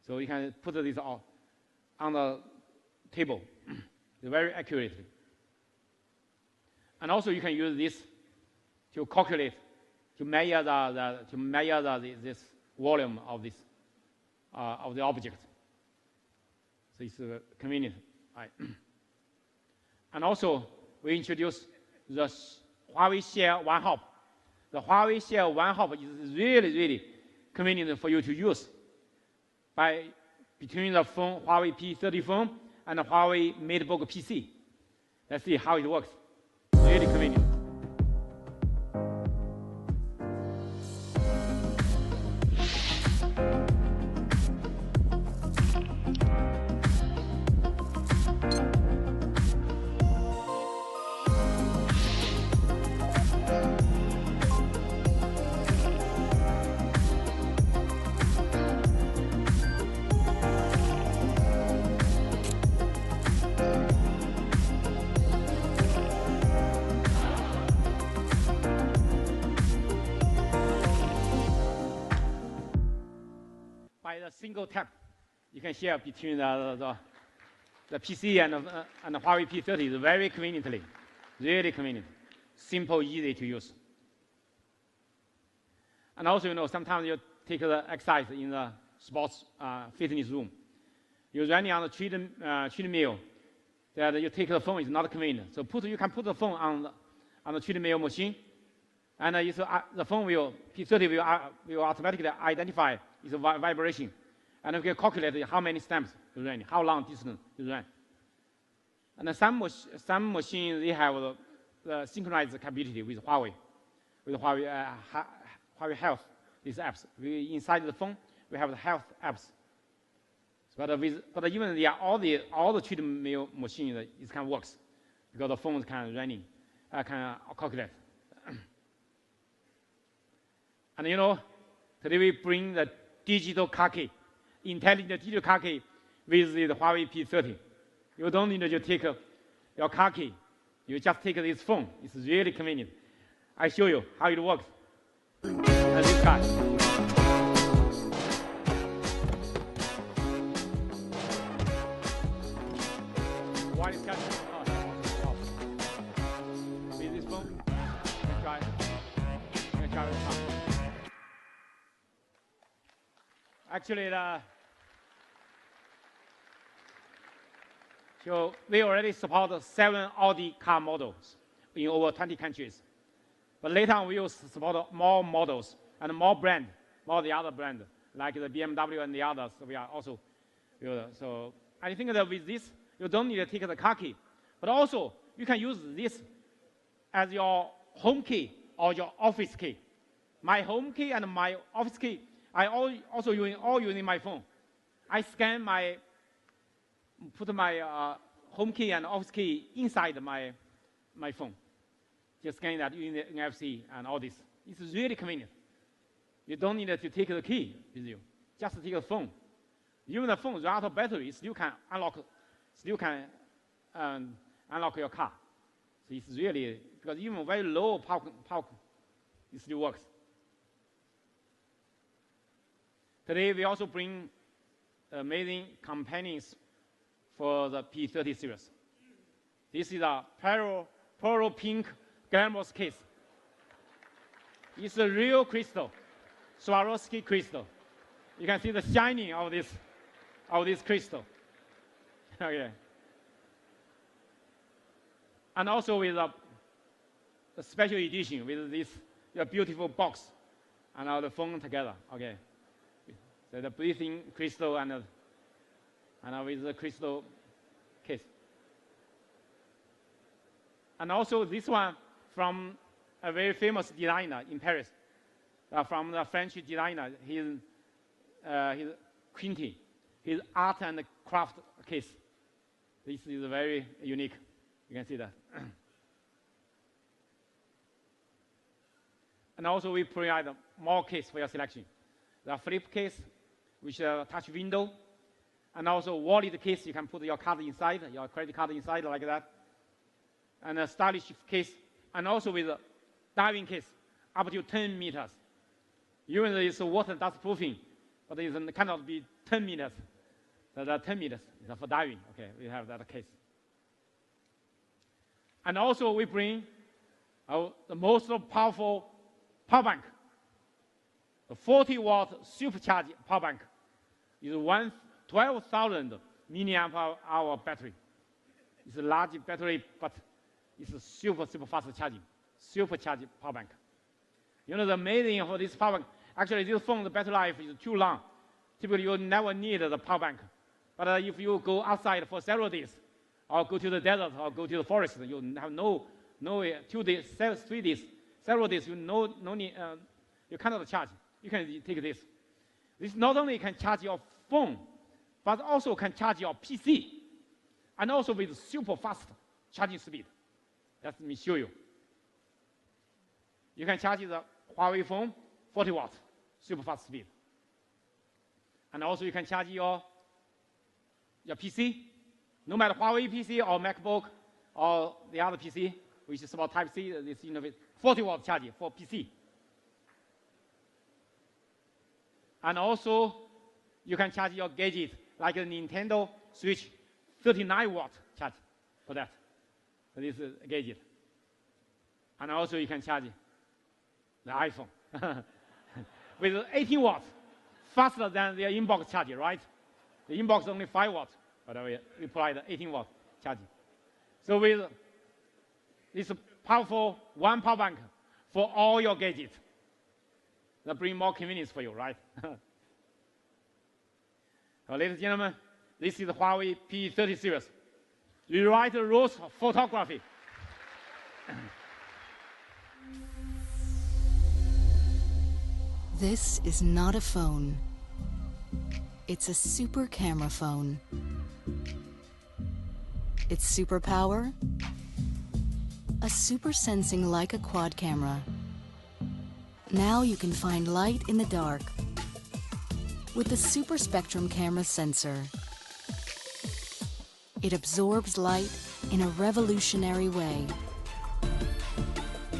So you can put this on the table very accurately. And also you can use this to calculate, to measure this volume of this of the object. So it's convenient. Right. And also we introduced the Huawei Share One Hop. The Huawei Share One Hop is really convenient for you to use between the phone, Huawei P30 phone and the Huawei MateBook PC. Let's see how it works. Really convenient. By a single tap, you can share between the PC and the Huawei P30 very conveniently, really convenient, simple, easy to use. And also, sometimes you take the exercise in the sports fitness room. You're running on the treadmill, that you take the phone is not convenient. So you can put the phone on the treadmill machine, and the phone P30 will automatically identify its vibration, and you can calculate how many steps you run, how long distance you run. And some machines they have the synchronized capability with Huawei Health. These apps inside the phone we have the health apps. But even all the treadmill machines it can works because the phones can calculate. And today we bring the digital car key, intelligent digital car key with the Huawei P30. You don't need to take your car key. You just take this phone. It's really convenient. I show you how it works. And this guy. While it's catching, with this phone, you can try. You can try with it. Actually, so we already support 7 Audi car models in over 20 countries. But later on, we will support more models and more the other brand, like the BMW and the others. We are also, so I think that with this, you don't need to take the car key. But also, you can use this as your home key or your office key. My home key and my office key, I also using my phone. I scan put my home key and office key inside my phone. Just scan that using the NFC and all this. It's really convenient. You don't need to take the key with you. Just take the phone. Even the phone run out of battery, it still can unlock your car. So it's really, because even very low power, it still works. Today, we also bring amazing companions for the P30 series. This is a pearl pink glamorous case. It's a real crystal, Swarovski crystal. You can see the shining of this crystal. Okay. And also with a special edition with this beautiful box and the phone together. Okay. So the breathing crystal and and with the crystal case. And also this one from a very famous designer in Paris, from the French designer, his Quinty, his art and craft case. This is very unique. You can see that. And also we provide more case for your selection. The flip case, which touch window, and also wallet case. You can put your card inside, your credit card inside like that. And a stylish case, and also with a diving case up to 10 meters. Even though it's water dust proofing, but it cannot be 10 meters. The 10 meters is for diving. Okay, we have that case. And also we bring the most powerful power bank. The 40-watt supercharged power bank is 12,000 milliamp hour battery. It's a large battery, but it's super fast charging, supercharged power bank. You know the amazing for this power bank, actually this phone, the battery life is too long. Typically you never need the power bank. But if you go outside for several days, or go to the desert, or go to the forest, you have no 2 days, 3 days, several days, you need, you cannot charge. You can take this. This not only can charge your phone, but also can charge your PC, and also with super fast charging speed. Let me show you. You can charge the Huawei phone 40 watts, super fast speed. And also you can charge your PC, no matter Huawei PC or MacBook or the other PC, which is about Type-C, this interface, 40 watt charging for PC. And also you can charge your gadget like a Nintendo Switch, 39 watt charge for that. So this is a gadget. And also you can charge the iPhone with 18 watts, faster than the inbox charger, right? The inbox only 5 watts, but we provide 18 watt charging. So with this powerful one power bank for all your gadgets, that brings more convenience for you, right? So, ladies and gentlemen, this is the Huawei P30 series. Rewrite the rules of photography.
This is not a phone. It's a super camera phone. Its superpower? A super sensing Leica quad camera. Now you can find light in the dark with the Super Spectrum camera sensor. It absorbs light in a revolutionary way.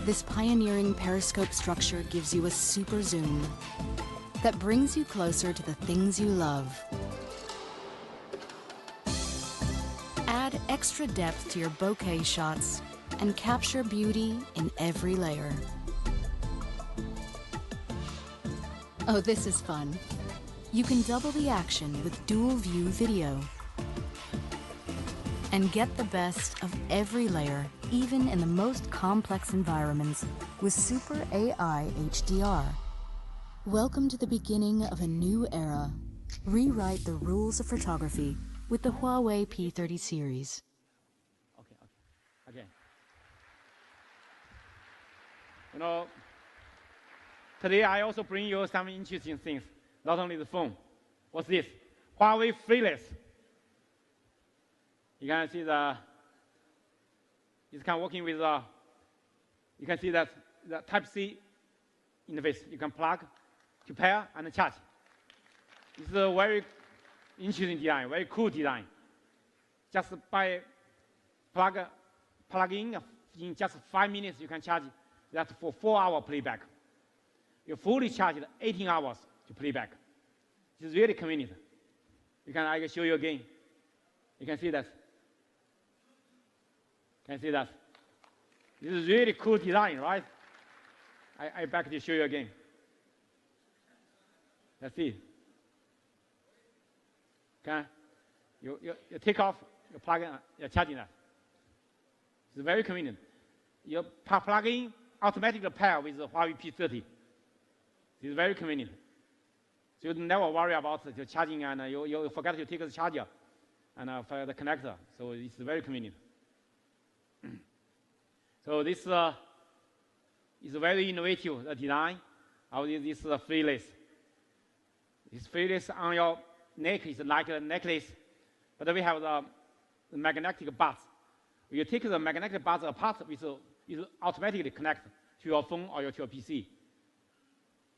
This pioneering periscope structure gives you a super zoom that brings you closer to the things you love. Add extra depth to your bokeh shots and capture beauty in every layer. Oh, this is fun. You can double the action with dual view video and get the best of every layer, even in the most complex environments, with Super AI HDR. Welcome to the beginning of a new era. Rewrite the rules of photography with the Huawei P30 series.
Okay. You know, today I also bring you some interesting things, not only the phone. What's this? Huawei Fearless. You can see it's kind of working with, you can see that the Type-C interface. You can plug to pair and charge. It's a very interesting design, very cool design. Just by plugging in just 5 minutes, you can charge that for 4-hour playback. You fully charge 18 hours to playback. It's really convenient. I can show you again. You can see that. Can you see that? This is really cool design, right? I back to show you again. Let's see. Okay, you take off, you plug in, you're charging that. It's very convenient. You plug in, automatically pair with the Huawei P30. It's very convenient. So you never worry about the charging and you forget to take the charger. and for the connector. So it's very convenient. So this is a very innovative design of this freeless. This freeless on your neck is like a necklace, but we have the magnetic buds. You take the magnetic buds apart, it automatically connect to your phone or to your PC.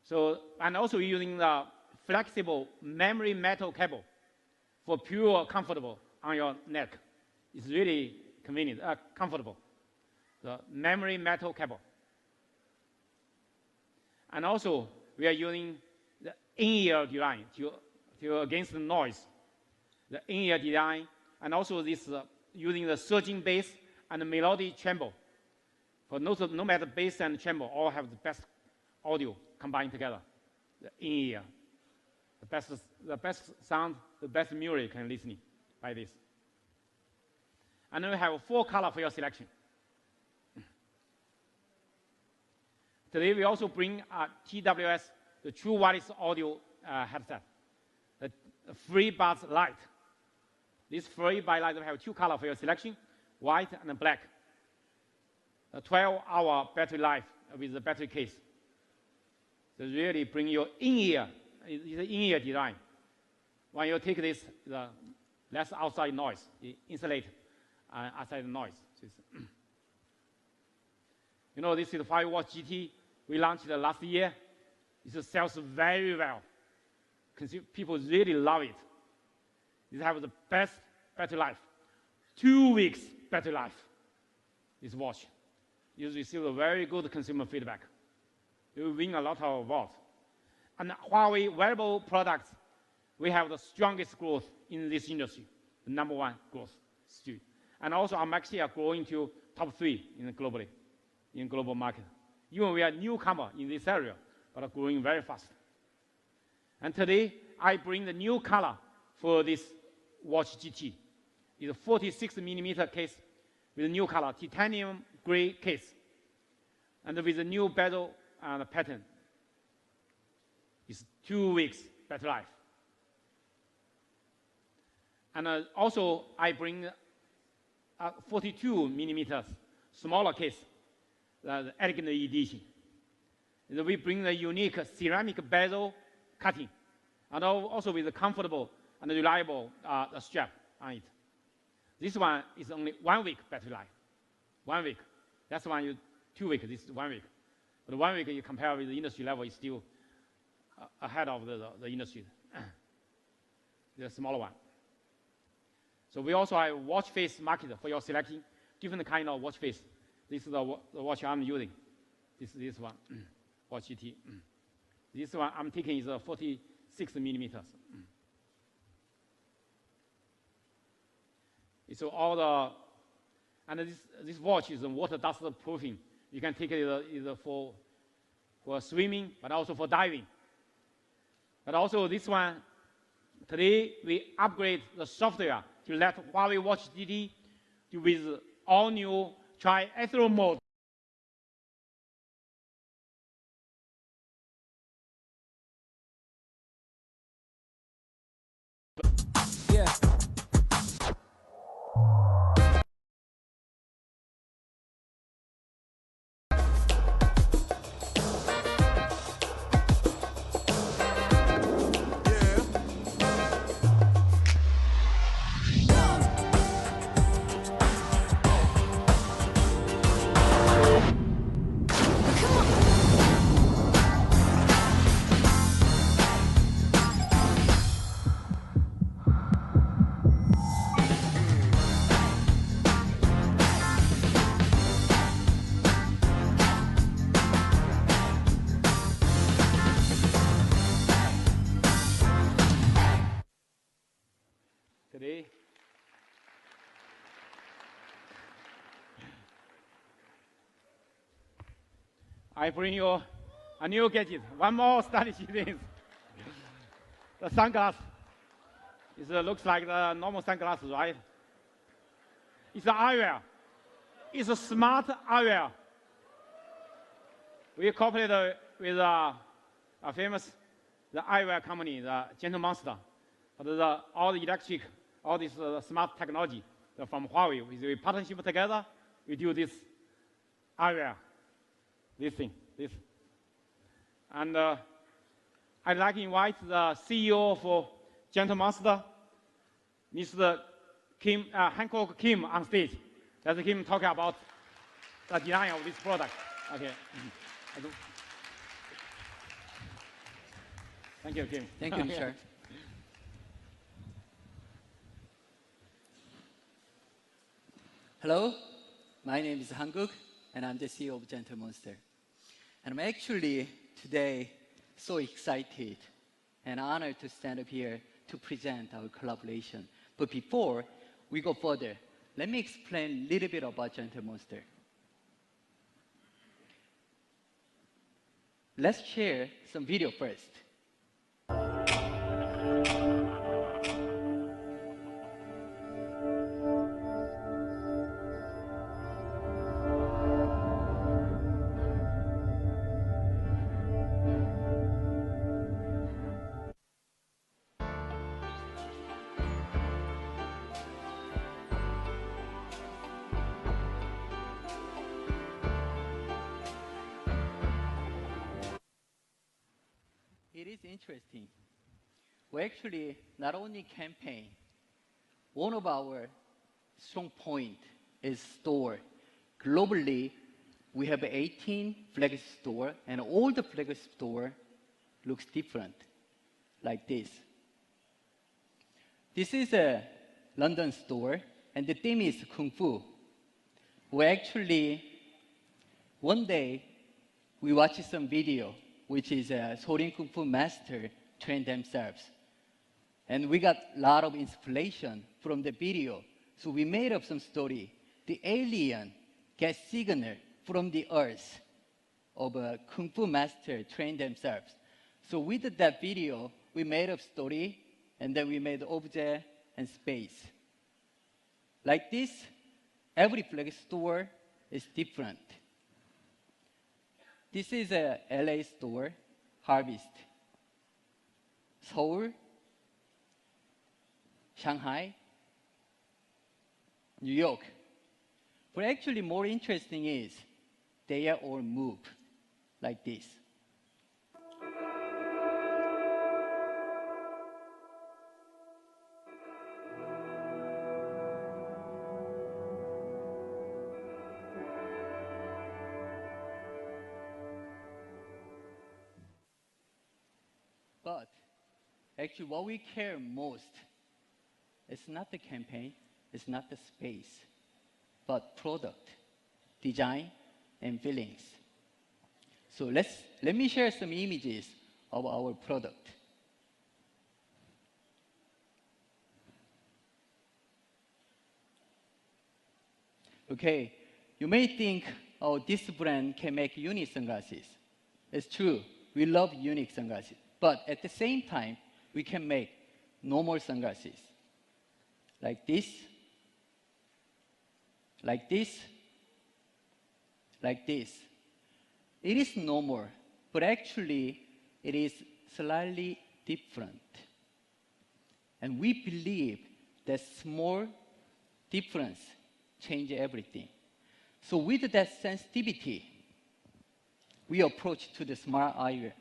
So, and also using the flexible memory metal cable for pure comfortable on your neck. It's really convenient, comfortable. The memory metal cable. And also, we are using the in-ear design to against the noise. The in-ear design, and also this using the surging bass and the melodic treble. For no matter bass and treble, all have the best audio combined together. The in-ear, the best sound, the best music can listen by this. And then we have 4 colors for your selection. Today we also bring TWS, the True Wireless Audio headset, the FreeBuds Lite. This FreeBuds Lite will have 2 colors for your selection, white and black. A 12-hour battery life with the battery case. So really bring your in-ear, it's an in-ear design. When you take this, the less outside noise, it insulate outside noise. You know, this is the 5-watt GT. We launched it last year. It sells very well. People really love it. It has the best battery life. 2 weeks battery life. This watch. You receive a very good consumer feedback. You win a lot of awards. And Huawei wearable products, we have the strongest growth in this industry, the #1 growth still. And also I'm actually growing to top 3 globally, in global market. Even we are newcomer in this area, but are growing very fast. And today, I bring the new color for this watch GT. It's a 46mm case with a new color, titanium gray case, and with a new bezel and pattern. It's 2 weeks battery life. And also, I bring a 42mm smaller case, the elegant edition. We bring the unique ceramic bezel cutting, and also with a comfortable and reliable strap on it. This one is only 1 week battery life. 1 week. That's one 2 weeks. This is 1 week. But 1 week you compare with the industry level is still ahead of the industry. The smaller one. So we also have watch face market for your selecting different kind of watch face. This is the watch I'm using. This one, watch GT. This one I'm taking is 46mm. So all the, and this watch is water dust proofing. You can take it either for swimming, but also for diving. But also this one, today we upgrade the software to let Huawei Watch GT do with all new triathlon mode.
Yeah.
Today, I bring you a new gadget, one more stylish thing. The sunglasses. It looks like the normal sunglasses, right? It's an eyewear. It's a smart eyewear. We cooperated with a famous eyewear company, the Gentle Monster. But all the electric all this smart technology from Huawei. We partnership together. We do this area, this thing, this. And I'd like to invite the CEO of Gentle Monster, Mr. Kim, Hancock Kim, on stage. Let him talk about the design of this product. Okay. Thank you, Kim.
Thank you, Mr. Hello, my name is Hankook, and I'm the CEO of Gentle Monster. And I'm actually today so excited and honored to stand up here to present our collaboration. But before we go further, let me explain a little bit about Gentle Monster. Let's share some video first. It is interesting. We actually not only campaign, one of our strong point is store. Globally, we have 18 flagship store, and all the flagship store looks different, like this. This is a London store, and the theme is Kung Fu. We actually, one day, we watched some video, which is Sorin Kung Fu master train themselves. And we got a lot of inspiration from the video. So we made up some story. The alien gets signal from the earth of a Kung Fu master train themselves. So with that video, we made up story, and then we made object and space. Like this, every flag store is different. This is a LA store, Harvest. Seoul, Shanghai, New York. But actually more interesting is they are all moved like this. But actually what we care most is not the campaign, it's not the space, but product, design, and feelings. So let me share some images of our product. Okay, you may think, oh, this brand can make unique sunglasses. It's true, we love unique sunglasses. But at the same time, we can make normal sunglasses. Like this, like this, like this. It is normal, but actually it is slightly different. And we believe that small difference change everything. So with that sensitivity, we approach to the smart eyewear.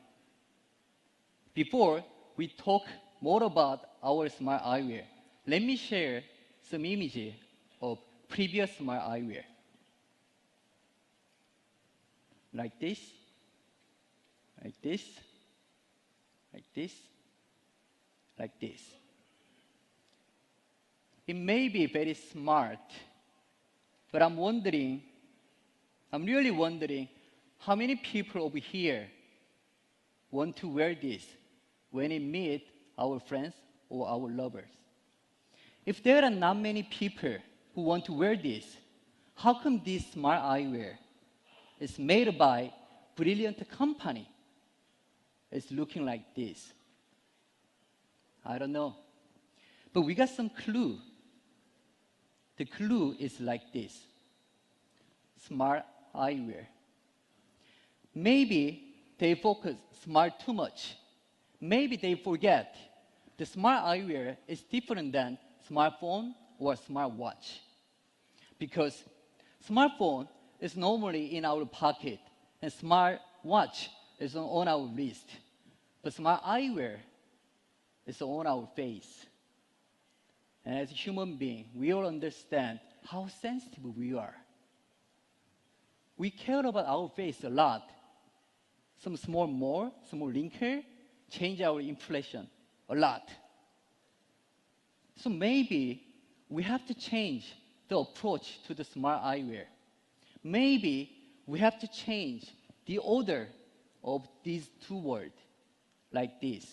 Before we talk more about our smart eyewear, let me share some images of previous smart eyewear. Like this, like this, like this, like this. It may be very smart, but I'm really wondering how many people over here want to wear this when we meet our friends or our lovers. If there are not many people who want to wear this, how come this smart eyewear is made by brilliant company? It's looking like this. I don't know. But we got some clue. The clue is like this. Smart eyewear. Maybe they focus smart too much. Maybe they forget the smart eyewear is different than smartphone or smartwatch. Because smartphone is normally in our pocket, and smartwatch is on our wrist. But smart eyewear is on our face. And as a human being, we all understand how sensitive we are. We care about our face a lot. Some small more, small wrinkle, change our impression a lot. So maybe we have to change the approach to the smart eyewear. Maybe we have to change the order of these two words, like this.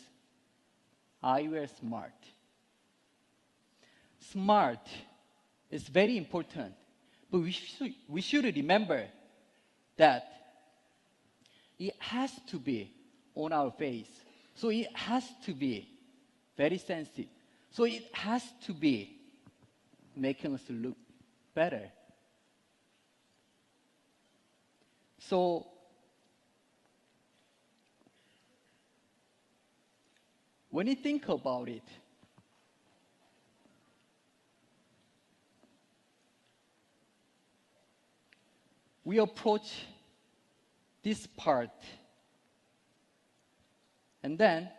Eyewear smart. Smart is very important, but we should remember that it has to be on our face. So it has to be very sensitive. So it has to be making us look better. So when you think about it, we approach this part, and then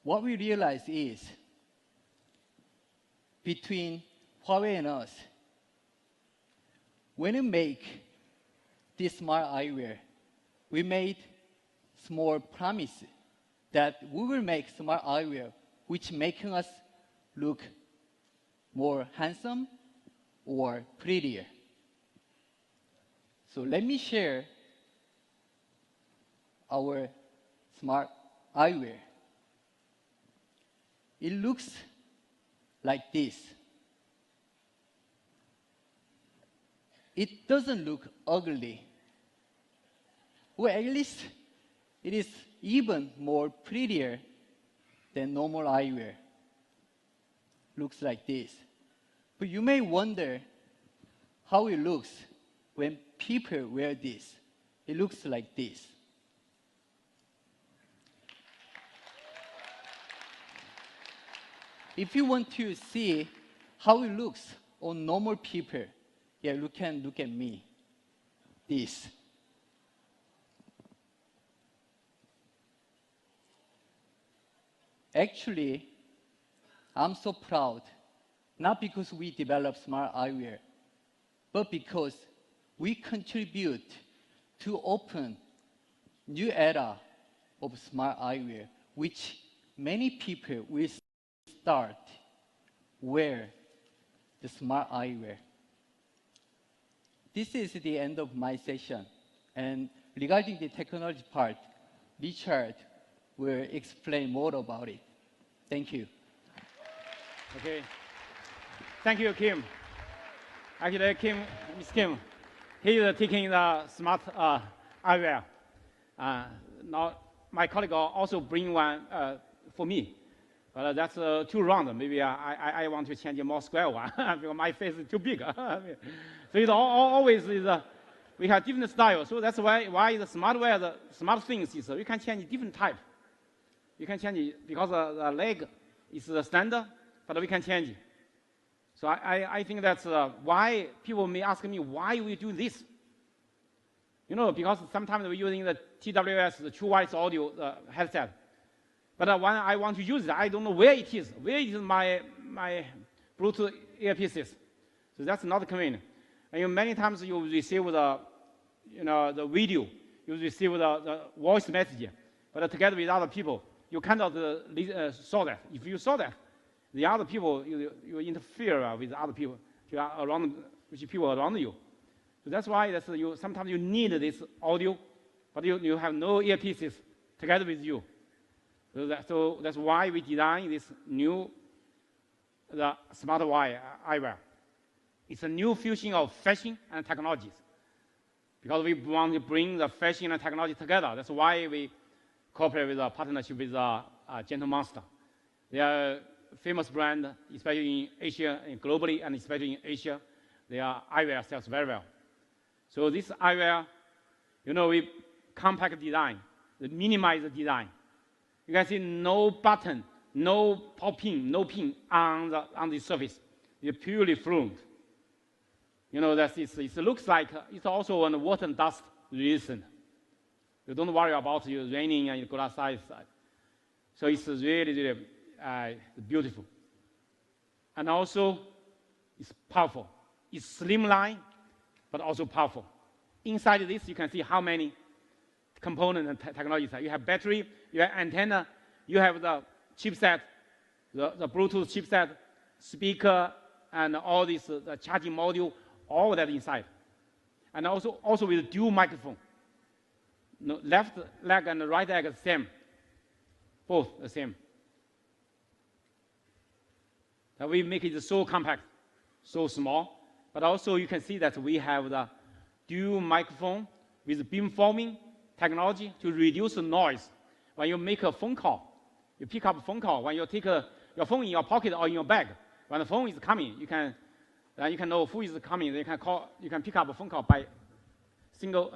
what we realize is between Huawei and us, when we make this smart eyewear, we made small promise that we will make smart eyewear which making us look more handsome or prettier. So let me share our smart eyewear. It looks like this. It doesn't look ugly. Well, at least it is even more prettier than normal eyewear. Looks like this. But you may wonder how it looks when people wear this. It looks like this. If you want to see how it looks on normal people, yeah, you can look at me. This. Actually, I'm so proud, not because we developed smart eyewear, but because we contribute to open new era of smart eyewear, which many people will start wear the smart eyewear. This is the end of my session. And regarding the technology part, Richard will explain more about it. Thank you.
Okay. Thank you, Kim. Actually, Miss Kim, he is taking the smart eyewear. Now, my colleague also bring one for me. But that's too round. Maybe I want to change a more square one because my face is too big. So it's always we have different styles. So that's why the smartware, the smart things is you can change different type. You can change it because the leg is the standard, but we can change it. So I think that's why people may ask me why we do this. You know, because sometimes we're using the TWS, the True Wireless Audio headset. But when I want to use it, I don't know where it is. Where is my Bluetooth earpieces? So that's not convenient. And many times you receive the video, you receive the voice message, but together with other people, you cannot saw that. If you saw that, the other people you interfere with other people, with people around you. So that's why sometimes you need this audio, but you have no earpieces together with you. So that's why we designed this new smart eyewear. It's a new fusion of fashion and technologies. Because we want to bring the fashion and technology together. That's why we cooperate with a partnership with Gentle Monster. They are a famous brand, especially in Asia and globally, and especially in Asia. Their eyewear sells very well. So this eyewear, we compact design, minimize the design. You can see no button, no pin, no pin on the surface. It's purely fluent. You know, it looks like it's also on water and dust resistant. You don't worry about you raining and you go outside. So it's really, really beautiful. And also, it's powerful. It's slimline, but also powerful. Inside this, you can see how many components and technologies. You have battery, you have antenna, you have the chipset, the Bluetooth chipset, speaker, and all this the charging module, all that inside. And also with dual microphone. No, left leg and right leg the same, both the same. And we make it so compact, so small, but also you can see that we have the dual microphone with beamforming technology to reduce the noise. When you make a phone call, you pick up a phone call. When you take your phone in your pocket or in your bag, when the phone is coming, you can know who is coming. You can pick up a phone call by single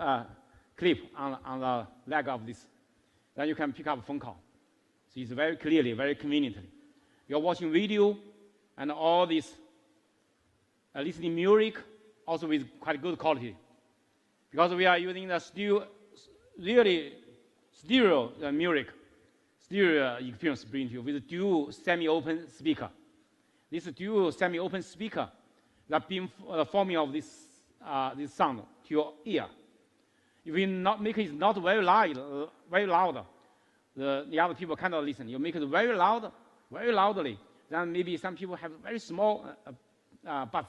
clip on the leg of this. Then you can pick up a phone call. So it's very clearly, very conveniently. You're watching video and all this listening music, also with quite good quality. Because we are using the really stereo music, stereo experience bring to you with dual semi-open speaker. This dual semi-open speaker, that beam forming of this sound to your ear. If you not make it not very loud, the other people cannot listen. You make it very loudly. Then maybe some people have very small buds.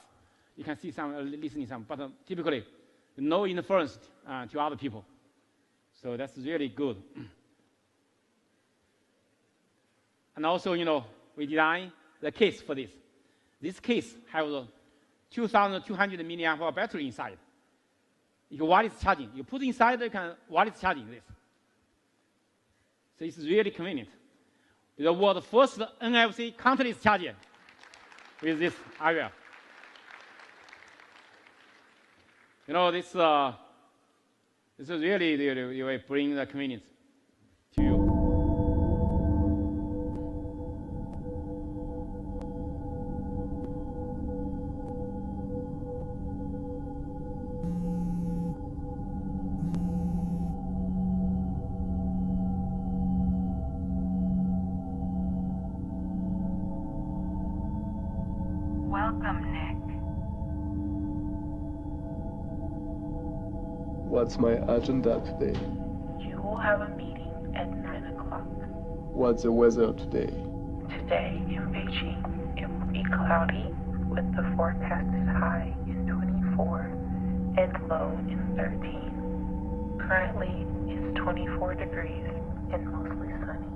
You can see some listening some, but typically no interference to other people. So that's really good. And also, you know, we designed the case for this. This case has a 2,200 milliamp hour battery inside. You can wireless charging. You put inside, you can wireless charging this. So it's really convenient. The world's first NFC contactless charger with this area. You know, this is really will bring the convenience to you.
Welcome, Nick.
What's my agenda today?
You will have a meeting at 9 o'clock.
What's the weather today?
Today in Beijing, it will be cloudy with the forecasted high in 24 and low in 13. Currently, it's 24 degrees and mostly sunny.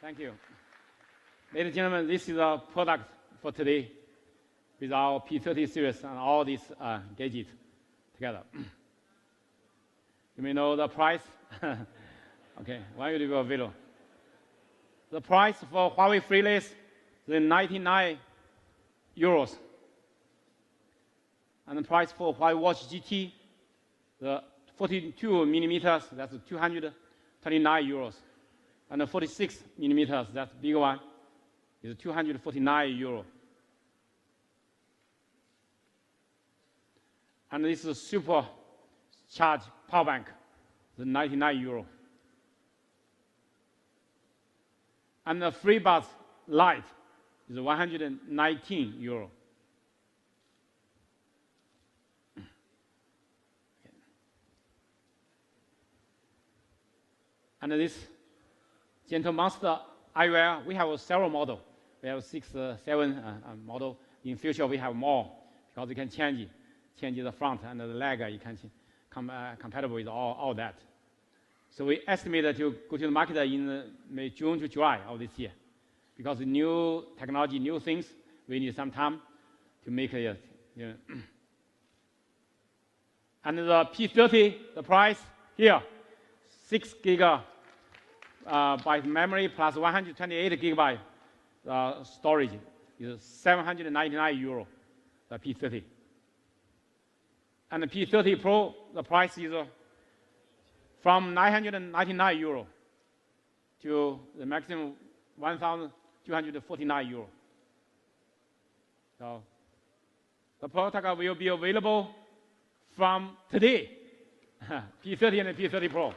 Thank you. Ladies and gentlemen, this is our product for today with our P30 series and all these gadgets together. You may know the price. Okay, why you do a video? The price for Huawei Freeless is 99 euros. And the price for Huawei Watch GT, the 42 millimeters, that's 229 euros. And the 46 millimeters, that's big one, is 249 euro. And this is a super charge power bank, the 99 euro. And the FreeBuds Lite is 119 euro. And this Gentle Monster eyewear, we have several models. We have 6, 7 model. In future, we have more because you can change the front and the leg. You can compatible with all that. So we estimate to go to the market in June to July of this year. Because new technology, new things, we need some time to make it. And the P30, the price here, 6 GB byte memory plus 128 GB storage is 799 euro, the P30. And the P30 Pro, the price is from 999 euro to the maximum 1,249 euro. So the product will be available from today, P30 and the P30 Pro.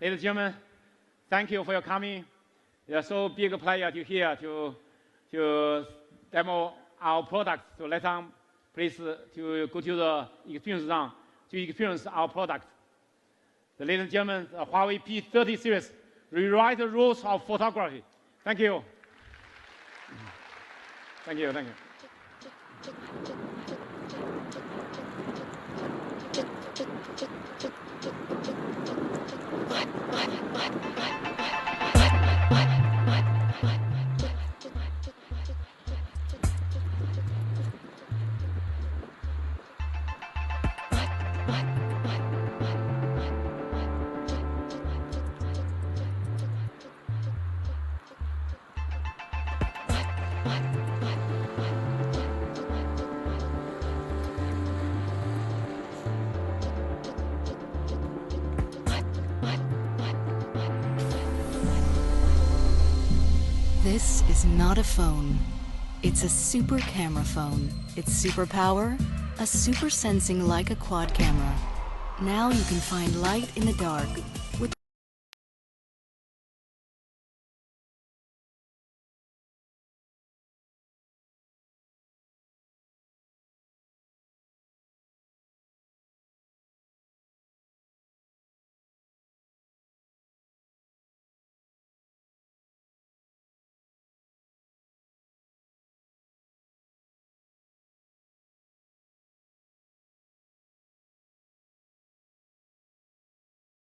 Ladies and gentlemen, thank you for your coming. You are so big a pleasure to here to demo our products. So let them please to go to the experience zone to experience our product. The ladies and gentlemen, the Huawei P30 series rewrite the rules of photography. Thank you. Thank you. Thank you.
This is not a phone. It's a super camera phone. Its superpower? A super sensing like a quad camera. Now you can find light in the dark,